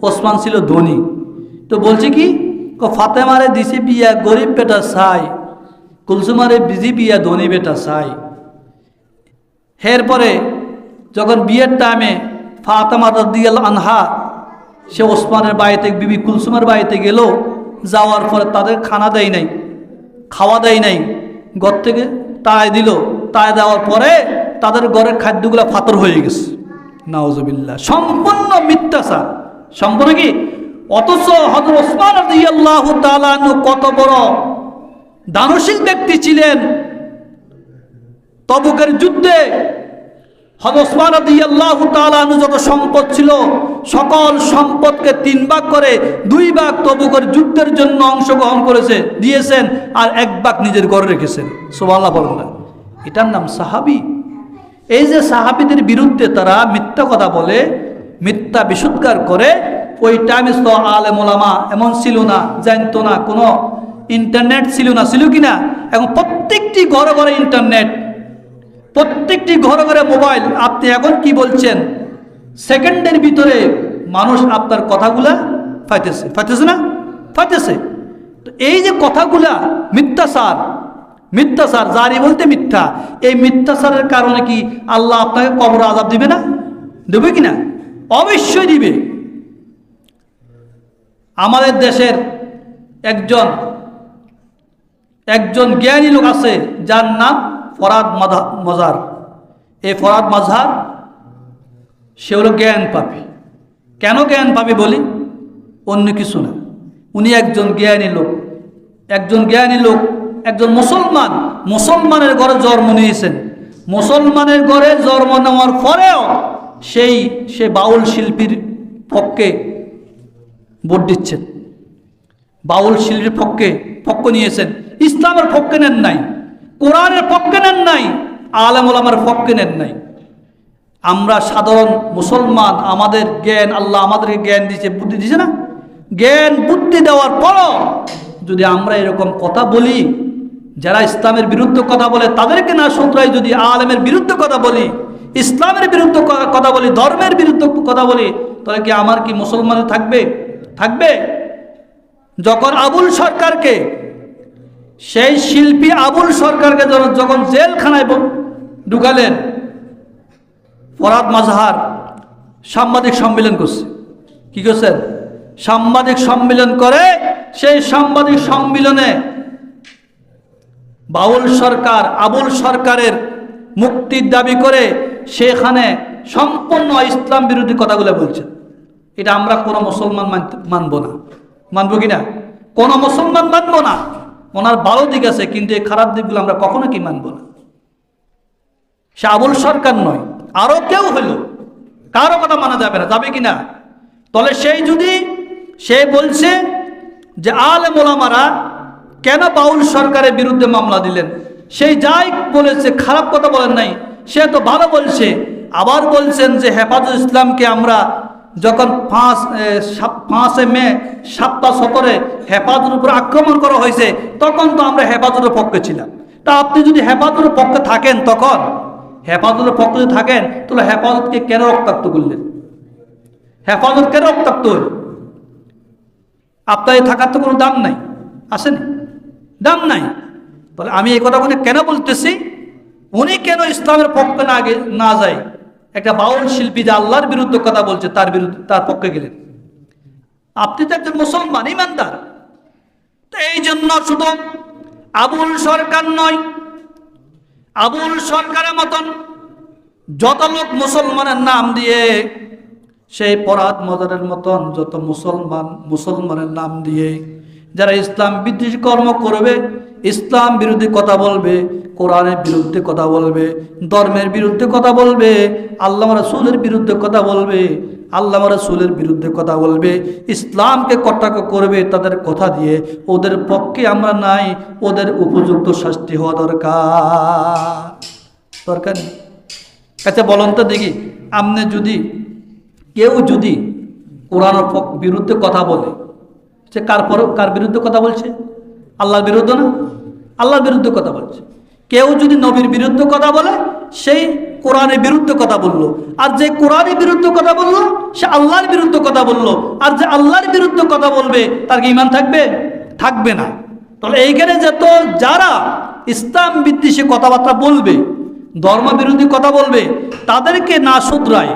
ওসমান ছিল ধনী। তো বলছে কি, ফাতেমারে দিছে বিয়া গরিব বেটা চাই, কুলসুমারে দিছে বিয়া ধনী বেটা চাই। এরপরে যখন বিয়ের টাইমে ফাতেমা রাদিয়াল্লাহু আনহা সে ওসমানের বাড়িতে, বিবি কুলসুমের বাড়িতে গেল, যাওয়ার পরে তাদের খানা দেয় নাই, খাওয়া দেয় নাই, ঘর থেকে তাড়ায় দিল। তাড়ায় দেওয়ার পরে তাদের ঘরের খাদ্যগুলো ফাতর হয়ে গেছে। নাউজুবিল্লাহ। সম্পূর্ণ মিথ্যাচার, সম্পূর্ণ কি? অথচ হযরত ওসমান রাদিয়াল্লাহু তাআলা আনহু কত বড় দানশীল ব্যক্তি ছিলেন। তবুকের যুদ্ধে হযরত ওসমান রাদিয়াল্লাহু তাআলা আনহু যত সম্পদ ছিল, সকল সম্পদকে 3 ভাগ করে 2 ভাগ তবুকের যুদ্ধের জন্য অংশগ্রহণ দিয়েছেন, আর 1 ভাগ নিজের ঘরে রেখেছেন। সুবহানাল্লাহ বলেন না? এটার নাম সাহাবী। এই যে সাহাবীদের বিরুদ্ধে তারা মিথ্যা কথা বলে, মিথ্যা বিশুদ্ধার করে, ওই টাইমে তো আলেম ওলামা এমন ছিল না, জানতো না, কোনো ইন্টারনেট ছিল না, ছিল কি না? এখন প্রত্যেকটি ঘরে ঘরে ইন্টারনেট, প্রত্যেকটি ঘরে ঘরে মোবাইল। আপনি এখন কি বলছেন, সেকেন্ডের ভিতরে মানুষ আপনার কথাগুলা পাইতেছে না? পাইতেছে। তো এই যে কথাগুলা মিথ্যাচার, জারি বলতে মিথ্যা। এই মিথ্যাচারের কারণে কি আল্লাহ আপনাকে কবর আযাব দিবে না? দেবে কি না? অবশ্যই দিবে। আমাদের দেশের একজন জ্ঞানী লোক আছে, যার নাম ফরহাদ মজার। এই ফরহাদ মজার সে হলো জ্ঞান পাপী। কেন জ্ঞান পাপী বলি? অন্য কিছু না, উনি একজন জ্ঞানী লোক, একজন মুসলমানের ঘরে জন্ম নিয়েছেন। মুসলমানের ঘরে জন্ম নেওয়ার পরেও সে বাউল শিল্পীর পক্ষে ভোট দিচ্ছেন, বাউল শিল্পীর পক্ষ নিয়েছেন, ইসলামের পক্ষে নেন নাই, কোরআনের পক্ষে নেন নাই, আলেম ওলামার পক্ষে নেন নাই। আমরা সাধারণ মুসলমান, আমাদের জ্ঞান, আল্লাহ আমাদেরকে জ্ঞান দিয়েছে, বুদ্ধি দিয়েছে না? জ্ঞান বুদ্ধি দেওয়ার পরও যদি আমরা এরকম কথা বলি, যারা ইসলামের বিরুদ্ধে কথা বলে তাদেরকে না শুধরাই, যদি আলেমের বিরুদ্ধে কথা বলি, ইসলামের বিরুদ্ধে কথা বলি, ধর্মের বিরুদ্ধে কথা বলি, তাহলে কি আমার কি মুসলমান থাকবে? যখন আবুল সরকারকে, সেই শিল্পী আবুল সরকারকে যখন জেলখানায় ঢুকালেন, ফরহাদ মাজহার সাংবাদিক সম্মেলন করছে। কি করছেন? সাংবাদিক সম্মেলন করে সেই সাংবাদিক সম্মেলনে আবুল সরকারের মুক্তির দাবি করে সেখানে সম্পূর্ণ ইসলাম বিরোধী কথাগুলো বলছেন। এটা আমরা কোনো মুসলমান মানব না। মানব কিনা? কোনো মুসলমান মানব না। ওনার ভালো দিক আছে, কিন্তু এই খারাপ দিকগুলো আমরা কখনো কি মানব না। সে আবুল সরকার নয়, আরো কেউ হলো, কারো কথা মানা যাবে না, যাবে কিনা? তাহলে সে বলছে যে আলেম ওলামারা কেন বাউল সরকারের বিরুদ্ধে মামলা দিলেন? সেই যাই বলেছে, খারাপ কথা বলেন নাই, সে তো ভালো বলছে। আবার বলছেন যে হেফাজত ইসলামকে আমরা যখন 5 মে 7টা সফরে হেফাজতের উপর আক্রমণ করা হয়েছে, তখন তো আমরা হেফাজতের পক্ষে ছিলাম। তা আপনি যদি হেফাজতের পক্ষে থাকেন, তাহলে হেফাজতকে কেন রক্তাক্ত করলেন? হেফাজত কেন রক্তাক্ত হল? আপনার থাকার তো কোনো দাম নাই, আসেনি? দাম নাই। তাহলে আমি এই কথা কেন বলতেছি? উনি কেন ইসলামের পক্ষে না যায়? একটা বাউল শিল্পী যে আল্লাহর বিরুদ্ধে কথা বলছে, তার পক্ষে গেলেন। আপনি তো একজন মুসলমান, ইমানদার। তো এই জন্য শুধু আবুল সরকার নয়, আবুল সরকারের মতন যত লোক মুসলমানের নাম দিয়ে, সেই ফরহাদ মাজহারের মতন যত মুসলমানের নাম দিয়ে যারা ইসলাম বিদ্বেষী কর্ম করবে, ইসলাম বিরোধী কথা বলবে, কোরআনের বিরুদ্ধে কথা বলবে, ধর্মের বিরুদ্ধে কথা বলবে, আল্লাহ রাসূলের বিরুদ্ধে কথা বলবে, ইসলামকে কটাক্ষ করবে, তাদের কথা দিয়ে ওদের পক্ষে আমরা নাই, ওদের উপযুক্ত শাস্তি হওয়া দরকার নেই। আচ্ছা বলুন তো দেখি, কেউ যদি কোরআনের বিরুদ্ধে কথা বলে, সে কার বিরুদ্ধে কথা বলছে? আল্লাহর বিরুদ্ধে না? আল্লাহর বিরুদ্ধে কথা বলছে। কেউ যদি নবীর বিরুদ্ধে কথা বলে, সেই কোরআনের বিরুদ্ধে কথা বললো। আর যে কোরআনের বিরুদ্ধে কথা বললো, সে আল্লাহর বিরুদ্ধে কথা বললো। আর যে আল্লাহর বিরুদ্ধে কথা বলবে, তার কি ঈমান থাকবে না। তাহলে এইখানে যারা ইসলাম বিদ্বেষী কথাবার্তা বলবে, ধর্ম বিরোধী কথা বলবে, তাদেরকে না শুধরায়,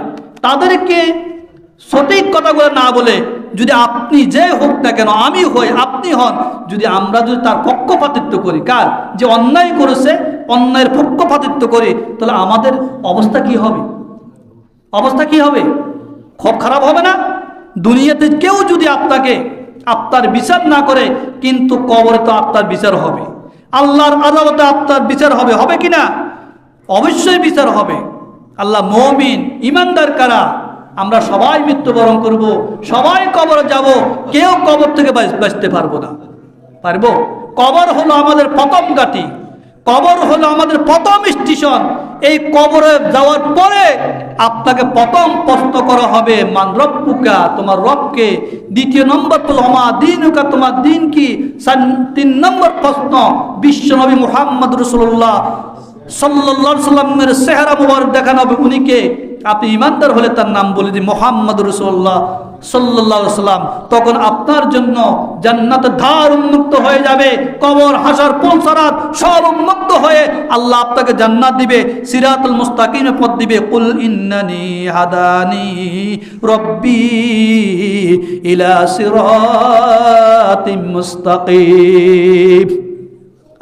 তাদেরকে সঠিক কথাগুলো না বলে, যদি আপনি যে হোক না কেন, আমি হই, আপনি হন, আমরা যদি তার পক্ষপাতিত্ব করি, কার যে অন্যায় করেছে অন্যায়ের পক্ষপাতিত্ব করি, তাহলে আমাদের অবস্থা কি হবে? খুব খারাপ হবে না? দুনিয়াতে কেউ যদি আপনার বিচার না করে, কিন্তু কবরে তো আপনার বিচার হবে, আল্লাহর আদালতে আপনার বিচার হবে কিনা? অবশ্যই বিচার হবে। আল্লাহ মুমিন ইমানদার কারা? আমরা সবাই মৃত্যুবরণ করব, সবাই কবরে যাব, কেউ কবর থেকে বাঁচতে পারবো না। কবর হলো আমাদের প্রথম ঘাঁটি, কবর হলো আমাদের প্রথম স্টেশন। এই কবরে যাওয়ার পরে আপনাকে প্রথম প্রশ্ন করা হবে, মান রব্বুকা, তোমার রবকে। দ্বিতীয় নম্বর মা দীনুকা, তোমার দিন কি। 3 নম্বর প্রশ্ন বিশ্বনবী মুহাম্মদ রাসূলুল্লাহ সাল্লাল্লাহু আলাইহি সাল্লামের চেহারা মুবারক দেখানো হবে, উনিকে। আপনি ইমানদার হলে তার নাম বলে দিন মুহাম্মদ রাসূলুল্লাহ সাল্লাল্লাহু আলাইহি সাল্লাম। তখন আপনার জন্য জান্নাতের দ্বার উন্মুক্ত হয়ে যাবে, কবর, হাসর, পুলসরাত সব উন্মুক্ত হয়ে আল্লাহ আপনাকে জান্নাত দিবে, সিরাতুল মুস্তাকিমের পথ দিবে। কুল ইন্নানি হাদানি রব্বি ইলা সিরাতিম মুস্তাকিম।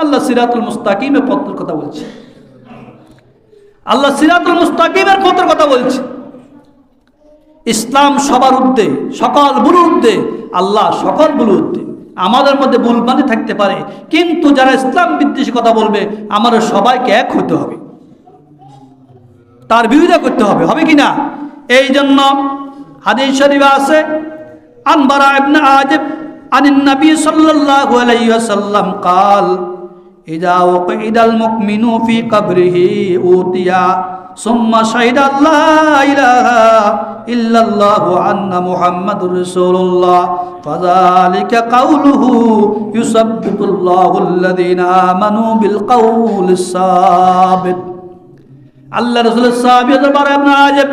আল্লাহ সিরাতুল মুস্তাকিমের পথের কথা বলছে, আল্লাহ সিরাতুল মুস্তাকিমের পথের কথা বলছে। ইসলাম সবার ঊর্ধ্বে, সকল ভুল ঊর্ধ্বে, আল্লাহ সকল ভুল ঊর্ধ্বে। আমাদের মধ্যে ভুল থাকতে পারে, কিন্তু যারা ইসলাম বিদ্বেষী কথা বলবে, আমাদের সবাইকে এক হতে হবে। তার বিরোধিতা করতে হবে, হবে কি না? এই জন্য হাদিস শরীফে আছে আন বারা ইবনে আযিব আনিন নবী সাল্লাল্লাহু আলাইহি ওয়াসাল্লাম قال ইযা ওয়াকিদাল মুমিনু ফি কবরিহি উতিয়া সুম্মা শাহিদা আল্লা ইলাহা ইল্লাল্লাহু আন্না মুহাম্মাদুর রাসূলুল্লাহ ফাযালিকা কাউলুহু ইউসাব্বিতুল্লাহুল্লাযীনা আমানু বিল কাউলিস সাবিত। আল্লাহ রাসূলের সাহাবী বারা ইবনে আযিব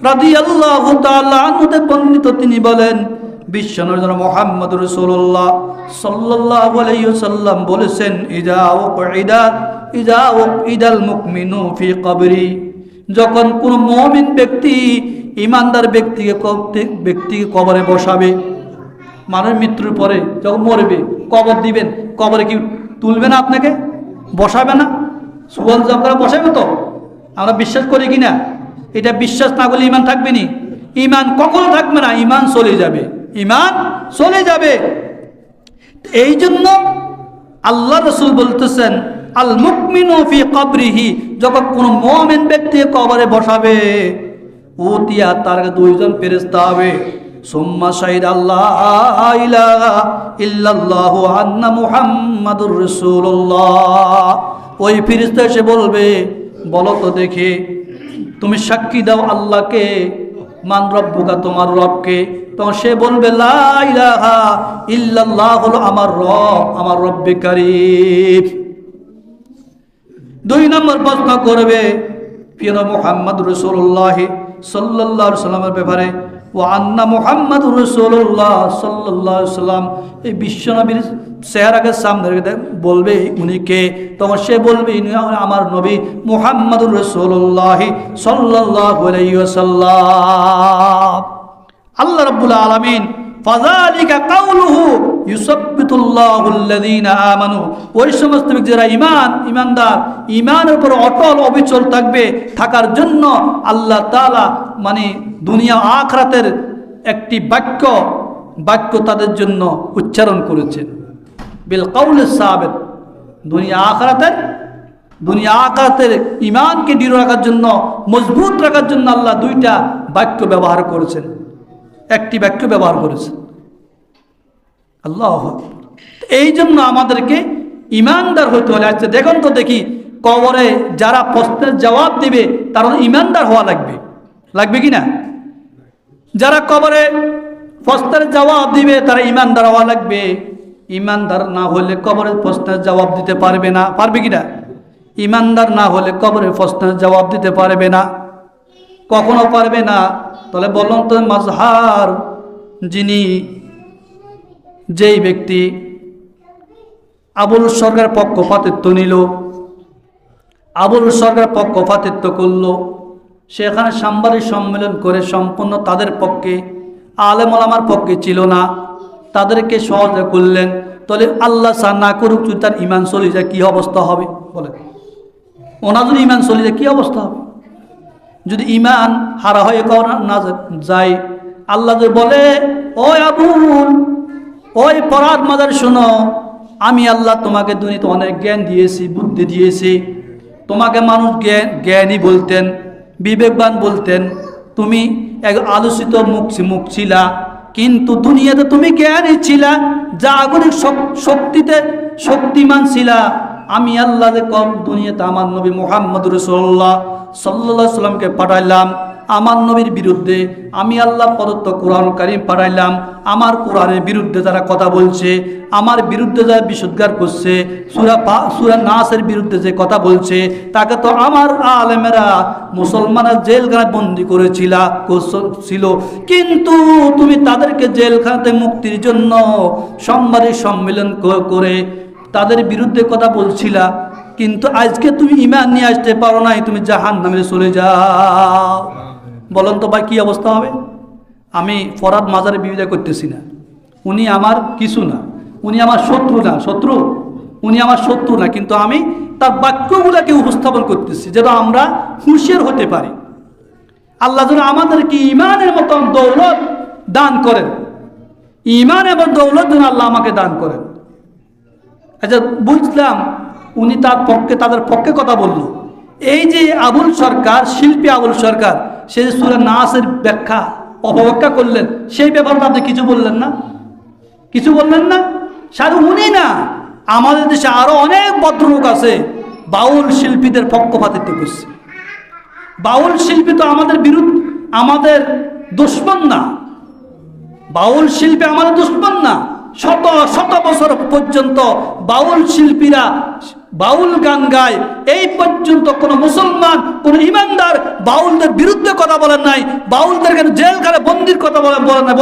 রাদিয়াল্লাহু তাআলা আনহু বর্ণিত, তিনি বলেন বিশ্বনবী মুহাম্মদুর রাসূলুল্লাহ সাল্লাল্লাহু আলাইহি ওয়াসাল্লাম বলেছেন ইযা ওয়াকিদাল মুমিনু ফি কবরি, যখন কোন মুমিন ব্যক্তি ইমানদার ব্যক্তিকে কবরে বসাবে, মানুষ মৃত্যুর পরে যখন মরবে কবর দিবেন, কবরে কি তুলবে না আপনাকে? বসাবে না? সুবল জবরা বসাবে তো? আমরা বিশ্বাস করি কি না? এটা বিশ্বাস না করলে ঈমান থাকবে নি? ঈমান কখনো থাকবে না, ঈমান চলে যাবে, ঈমান চলে যাবে। এই জন্য আল্লাহ রাসূল বলতেছেন আল মুমিনু ফি কবরিহি, যখন কোন মুমিন ব্যক্তি কবরে বসাবে উতিয়া, তার দুইজন ফেরেশতা হবে, সুম্মা শাহিদা আল্লাহ ইলাহা ইল্লাল্লাহু আন্না মুহাম্মাদুর রাসূলুল্লাহ, ওই ফেরেশতা এসে বলবে বলো তো দেখি তুমি সাক্ষী দাও আল্লাহকে, মান রব্বুকা, তোমার রবকে। তখন সে বলবে লা ইলাহা ইল্লাল্লাহ, হলো আমার রব, আমার রব্বে কারীম। দুই নম্বর প্রশ্ন করবে প্রিয় মুহাম্মদুর রাসূলুল্লাহ সাল্লাল্লাহু আলাইহি ওয়াসাল্লামের ব্যাপারে, ওয়া আন্না মুহাম্মাদুর রাসূলুল্লাহ সাল্লাল্লাহু আলাইহি ওয়াসাল্লাম, এই বিশ্বনবীর চেহারাকে সামনে রেখে বলবে উনি কে? তখন সে বলবে ইনি আমার নবী মুহাম্মাদুর রাসূলুল্লাহ সাল্লাল্লাহু আলাইহি ওয়াসাল্লাম। আল্লাহ রাব্বুল আলামিন ফাযালিকা কাউলুহু ইউসাব্বিতুল্লাহুল্লাযীনা আমানু, ওই সমস্ত ব্যক্তি যারা ঈমানদার, ঈমানের উপর অটল অবিচল থাকবে, থাকার জন্য আল্লাহ তাআলা মানে দুনিয়া আখিরাতের একটি বাক্য তাদের জন্য উচ্চারণ করেছেন বিল কাউলিস সাবিত। দুনিয়া আখিরাতের ঈমানকে দৃঢ় রাখার জন্য, মজবুত রাখার জন্য আল্লাহ দুইটা বাক্য ব্যবহার করেছেন, একটি বাক্য ব্যবহার করেছেন। আল্লাহু আকবার। এই জন্য আমাদেরকে ঈমানদার হতে হলে, আচ্ছা দেখুন তো দেখি কবরে যারা প্রশ্নের জবাব দিবে তারা ঈমানদার হওয়া লাগবে কি না? যারা কবরে প্রশ্নের জবাব দিবে তারা ঈমানদার হওয়া লাগবে। ঈমানদার না হলে কবরের প্রশ্নের জবাব দিতে পারবে না, পারবে কি না? ঈমানদার না হলে কবরের প্রশ্নের জবাব দিতে পারবে না, কখনো পারবে না। তাহলে বলুন তো মাজহার যেই ব্যক্তি আবুল সরকার পক্ষপাতিত্ব নিল, আবুল সরকার পক্ষপাতিত্ব করলো, সেখানে সাংবাদিক সম্মেলন করে সম্পূর্ণ তাদের পক্ষে, আলেম ওলামার পক্ষে ছিল না, তাদেরকে সহযোগিতা করলেন, তাহলে আল্লাহ সান না করুক যদি তার ঈমান চলে যায় কি অবস্থা হবে বলেন? ওনার যদি ঈমান চলে যায় কি অবস্থা হবে? যদি ঈমান হারা হয়ে না যায়, আল্লাহ যদি বলে ওই আবুল, ওই পরাদ মাদার শোনো, আমি আল্লাহ তোমাকে দুনিয়াতে অনেক জ্ঞান দিয়েছি, বুদ্ধি দিয়েছি, তোমাকে মানুষ জ্ঞানী বলতেন, বিবেকবান বলতেন, তুমি এক আলোচিত মুখ ছিলা, কিন্তু দুনিয়াতে তুমি জ্ঞানী ছিলা, জাগতিক শক্তিতে শক্তিমান ছিলা। আমি আল্লাহ কম দুনিয়াতে আমার নবী মুহাম্মদুর রাসূলুল্লাহ সাল্লাল্লাহু আলাইহি ওয়াসাল্লামকে পাঠাইলাম, আমার নবীর বিরুদ্ধে আমি আল্লাহ প্রদত্ত কোরআন কারীম পাঠাইলাম। আমার কোরআনের বিরুদ্ধে যারা কথা বলছে, আমার বিরুদ্ধে যারা বিশুদ্ধার করছে, সূরা নাসের বিরুদ্ধে যে কথা বলছে, তাকে তো আমার আলেমেরা মুসলমানের জেলখানায় বন্দী করেছিল, কিন্তু তুমি তাদেরকে জেলখানাতে মুক্তির জন্য সাংবাদিক সম্মেলন করে তাদের বিরুদ্ধে কথা বলছিলা, কিন্তু আজকে তুমি ঈমান নিয়ে আসতে পারো নাই, তুমি জাহান্নামে চলে যাও। বলেন তো ভাই কি অবস্থা হবে? আমি ফরাদ মাজারে বিরোধিতা করতেছি না, উনি আমার কিছু না, উনি আমার শত্রু না, উনি আমার শত্রু না, কিন্তু আমি তার বাক্যগুলোকে উপস্থাপন করতেছি যেন আমরা হুঁশিয়ার হতে পারি। আল্লাহ যেন আমাদেরকে ঈমানের মতন দৌলত দান করেন, ঈমান এবং দৌলত যেন আল্লাহ আমাকে দান করেন। আচ্ছা বুঝলাম উনি তাদের পক্ষে কথা বলল, এই যে আবুল সরকার, শিল্পী আবুল সরকার, সে যে সূরা নাসের ব্যাখ্যা অপব্যাখ্যা করলেন, সেই ব্যাপারে আপনি কিছু বললেন না, কিছু বললেন না। শুধু উনি না, আমাদের দেশে আরো অনেক ভদ্রলোক আছে বাউল শিল্পীদের পক্ষপাতিত্ব করছে। বাউল শিল্পী তো আমাদের বিরুদ্ধে, আমাদের দুশমন না। বাউল শিল্পী আমাদের দুশমন না। শত শত বছর পর্যন্ত বাউল শিল্পীরা বাউল গান গায়, এই পর্যন্ত কোনো মুসলমান, কোনো ইমানদার বাউলদের বিরুদ্ধে কথা বলেন নাই, বাউলদেরকে জেলখানে বন্দির কথা বলেন নাই,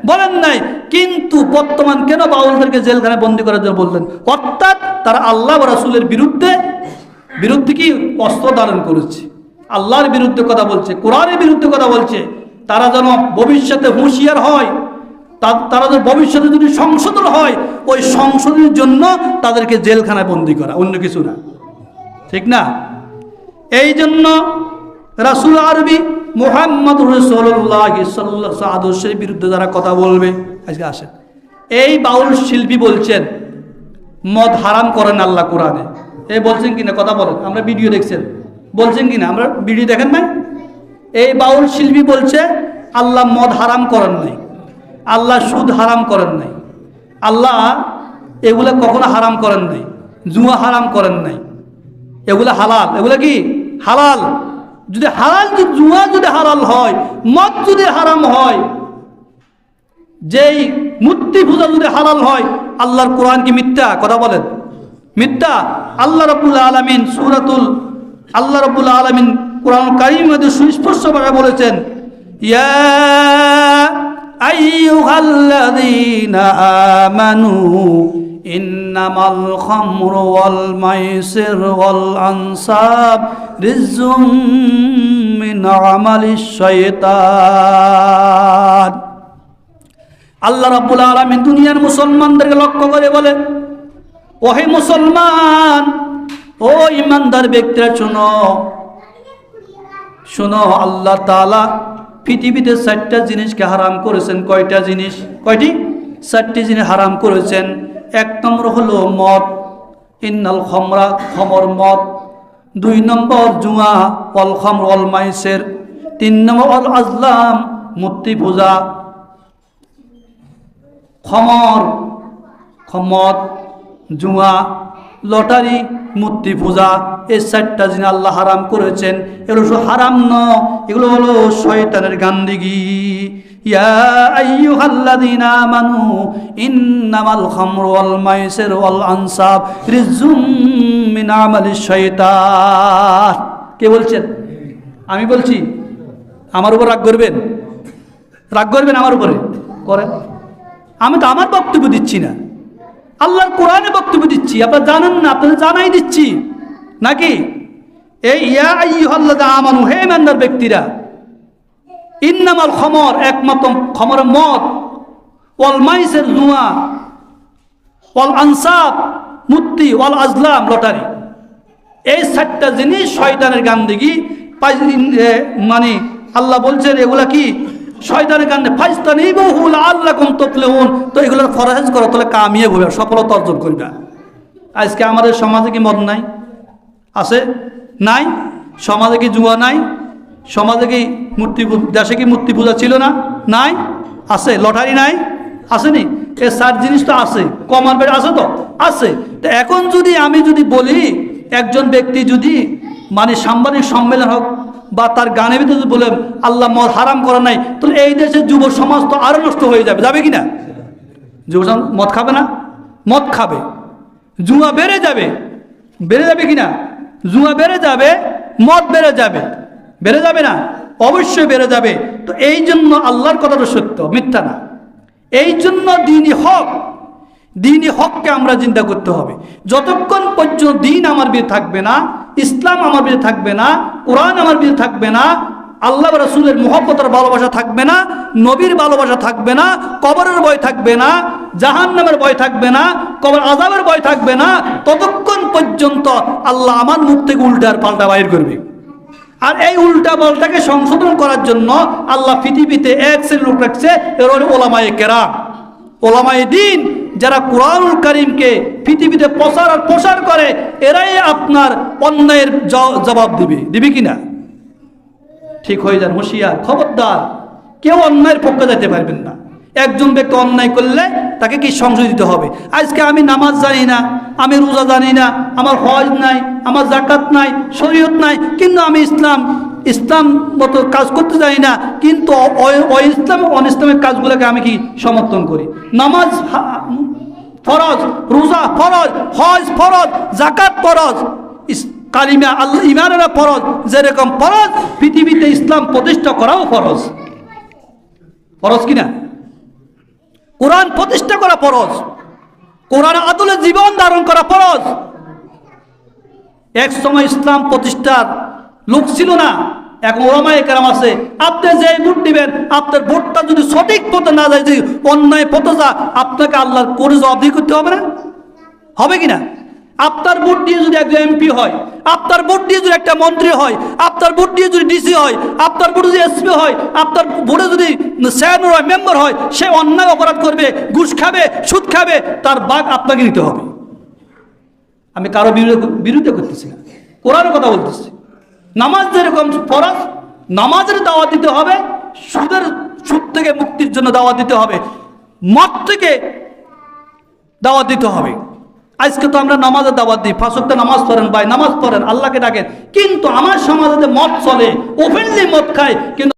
বলেন নাই। কিন্তু বর্তমান কেন বাউলদেরকে জেলখানে বন্দি করার জন্য বললেন? অর্থাৎ তারা আল্লাহ ওয়া রাসূলের বিরুদ্ধে কি অস্ত্র ধারণ করেছে, আল্লাহর বিরুদ্ধে কথা বলছে, কোরআনের বিরুদ্ধে কথা বলছে। তারা যেন ভবিষ্যতে হুঁশিয়ার হয়, তারা যদি ভবিষ্যতে যদি সংশোধন হয়, ওই সংশোধনের জন্য তাদেরকে জেলখানায় বন্দি করা, অন্য কিছু না, ঠিক না? এই জন্য রাসূল আরবি মুহাম্মদ রাসূলুল্লাহ সাল্লাল্লাহু আলাইহি আদর্শের বিরুদ্ধে যারা কথা বলবে, আজকে আসেন, এই বাউল শিল্পী বলছেন মদ হারাম করেন আল্লাহ কোরআনে। এই বলছেন কিনা কথা বলেন, আমরা ভিডিও দেখছেন, বলছেন কিনা? আমরা ভিডিও দেখেন নাই? এই বাউল শিল্পী বলছে আল্লাহ মদ হারাম করেন নাই, আল্লাহ সুদ হারাম করেন নাই, আল্লাহ এগুলা কখনো হারাম করেন নাই, জুয়া হারাম করেন নাই, এগুলা হালাল, এগুলা কি হালাল। যদি হালাল, জুয়া যদি হালাল হয়, মদ যদি হারাম হয়, যেই মূর্তি পূজা যদি হালাল হয়, আল্লাহর কোরআন কি মিথ্যা? কথা বলেন, মিথ্যা? আল্লাহ রাব্বুল আলামিন আল্লাহ রাব্বুল আলামিন কোরআন কারীমের মধ্যে সুস্পষ্টভাবে বলেছেন, ইয়া আইয়ুহাল্লাযীনা আমানু ইন্নামাল খামরু ওয়াল মাইসির ওয়াল আনসাব রিজজুম মিন আমালিশ শাইতান। আল্লাহ রাব্বুল আলামিন দুনিয়ার মুসলমানদেরকে লক্ষ্য করে বলে, ওহে মুসলমান, ও ইমানদার ব্যক্তিরা শোনো, শোনো, আল্লাহ তাআলা পৃথিবীতে 4টা জিনিসকে হারাম করেছেন। কয়টা জিনিস? কয়টি? 4টি জিনিস হারাম করেছেন। 1 নম্বর হলো মদ, ইন্নাল খামরা, খমর মদ। 2 নম্বর জুয়া, ওয়াল খামর ওয়াল মাইসির। 3 নম্বর ওয়াল আজলাম, মূর্তি পূজা। মদ, জুয়া, লটারি, মূর্তি পূজা, এই 4টা জিনিস আল্লাহ হারাম করেছেন। এগুলো শুধু হারাম নয়, এগুলো হলো শয়তানের গান্দিগি। ইয়া আইয়ুহাল্লাযীনা আমানু ইন্নামাল খামরু ওয়াল মাইসির ওয়াল আনসাব রিজজুম মিন আমালিশ শাইতান। কে বলছেন? আমি বলছি। আমার উপর রাগ করবেন? রাগ করবেন আমার উপরে? করেন। আমি তো আমার বক্তব্য দিচ্ছি না, আল্লাহর কোরআনে বক্তব্য দিচ্ছি। আপনারা জানেন না, আপনাদের জানাই দিচ্ছি নাকি? এই ইয়া আইয়ুহাল্লাযীনা আমানু, হে ইমানদার ব্যক্তিরা, ইন্নামাল খামর, একমাত্র খমর মদ, ওয়াল মাইসির জুয়া, ওয়াল আনসাব মূর্তি, ওয়াল আজলাম লটারি, এই 4টা জিনিস শয়তানের গান্দিগি। মানে আল্লাহ বলছেন এগুলা কি শয়তানের গান, ফাজতানিবুহু লাআল্লাকুম তুফলিহুন। তো এগুলো ফরজ করো, তাহলে কামিয়াব হবে, সফলতা অর্জন করবে। আজকে আমাদের সমাজে কি মদ নাই? আছে? নাই? সমাজে কি জুয়া নাই? সমাজে কি দেশে কি মূর্তি পূজা ছিল না? নাই? আছে? লটারি নাই? আসেনি? এই 4 জিনিস তো আছে, কমার বেড়ে আছে, তো আছে। তো এখন যদি আমি বলি, একজন ব্যক্তি যদি মানে সাংবাদিক সম্মেলন হোক বা তার গানের ভিতরে যদি বলেন আল্লাহ মদ হারাম করে নাই, তাহলে এই দেশের যুব সমাজ তো আরো নষ্ট হয়ে যাবে। যাবে কি না? যুব সমাজ মদ খাবে না? মদ খাবে। জুয়া বেড়ে যাবে। বেড়ে যাবে কি না? জুয়া বেড়ে যাবে, মদ বেড়ে যাবে। বেড়ে যাবে না? অবশ্যই বেড়ে যাবে। তো এই জন্য আল্লাহর কথাটা সত্য, মিথ্যা না। এই জন্য দ্বীনি হককে আমরা চিন্তা করতে হবে। যতক্ষণ পর্যন্ত দ্বীন আমার বিরুদ্ধে থাকবে না, ইসলাম আমার বিরুদ্ধে থাকবে না, কোরআন আমার বিরুদ্ধে থাকবে না, আল্লাহ রাসূলের মুহাব্বতের ভালোবাসা থাকবে না, নবীর ভালোবাসা থাকবে না, কবরের ভয় থাকবে না, জাহান্নামের ভয় থাকবে না, কবর আযাবের ভয় থাকবে না, ততক্ষণ পর্যন্ত আল্লাহ আমার মুখ থেকে উল্টার পাল্টা বাইর করবে। আর এই উল্টা পাল্টাকে সংশোধন করার জন্য আল্লাহ পৃথিবীতে এক শ্রেণীর লোক রাখছে, এর হলো ওলামায়ে কেরাম, ওলামায়ে দ্বীন। যারা কোরআনুল কারীমকে পৃথিবীতে প্রসার করে এরাই আপনার অন্যায়ের জবাব দিবে কিনা? ঠিক হয়ে যান, হুঁশিয়ার, খবরদার, কেউ অন্যায়ের পক্ষে যেতে পারবেন না। একজন ব্যক্তি অন্যায় করলে তাকে কি সংশোধন দিতে হবে? আজকে আমি নামাজ জানি না, আমি রোজা জানি না, আমার হজ নাই, আমার জাকাত নাই, শরীয়ত নাই, কিন্তু আমি ইসলাম মতো কাজ করতে জানি না, কিন্তু অনিসলামের কাজগুলোকে আমি কি সমর্থন করি। নামাজ ফরজ, রোজা ফরজ, হজ ফরজ, জাকাত ফরজ, কালিমা আল্লাহ ঈমানের ফরজ, যেরকম ফরজ পৃথিবীতে ইসলাম প্রতিষ্ঠা করাও ফরজ। ফরজ কিনা? কোরআন প্রতিষ্ঠা করা ফরজ, কোরআন আদলে জীবন ধারণ করা ফরজ। এক সময় ইসলাম প্রতিষ্ঠার লোক ছিল না, এখন ওলামায়ে কেরাম আছে। আপনি যে ভোট দিবেন, আপনার ভোটটা যদি সঠিক পথে না যায়, যদি অন্যায় পথে যা, আপনাকে আল্লাহর করে জবাবদিহি করতে হবে না? হবে কিনা? আপনার ভোট দিয়ে যদি একজন এমপি হয়, আপনার ভোট দিয়ে যদি একটা মন্ত্রী হয়, আপনার ভোট দিয়ে যদি ডিসি হয়, আপনার ভোটে যদি এসপি হয়, আপনার ভোটে যদি চেয়ারম্যান হয়, মেম্বার হয়, সে অন্যায় অপরাধ করবে, ঘুষ খাবে, সুদ খাবে, তার ভাগ আপনাকে নিতে হবে। আমি কারো বিরুদ্ধে করতেছি না, কোরআনের কথা বলতেছি। নামাজ যেরকম ফরজ, নামাজের দাওয়াত দিতে হবে, সুদ থেকে মুক্তির জন্য দাওয়াত দিতে হবে, মদ থেকে দাওয়াত দিতে হবে। আজকে তো আমরা নামাজের দাওয়াত দিই, 5 ওয়াক্ত নামাজ পড়েন ভাই, নামাজ পড়েন, আল্লাহকে ডাকেন, কিন্তু আমার সমাজে মদ চলে, ওপেনলি মদ খায়, কিন্তু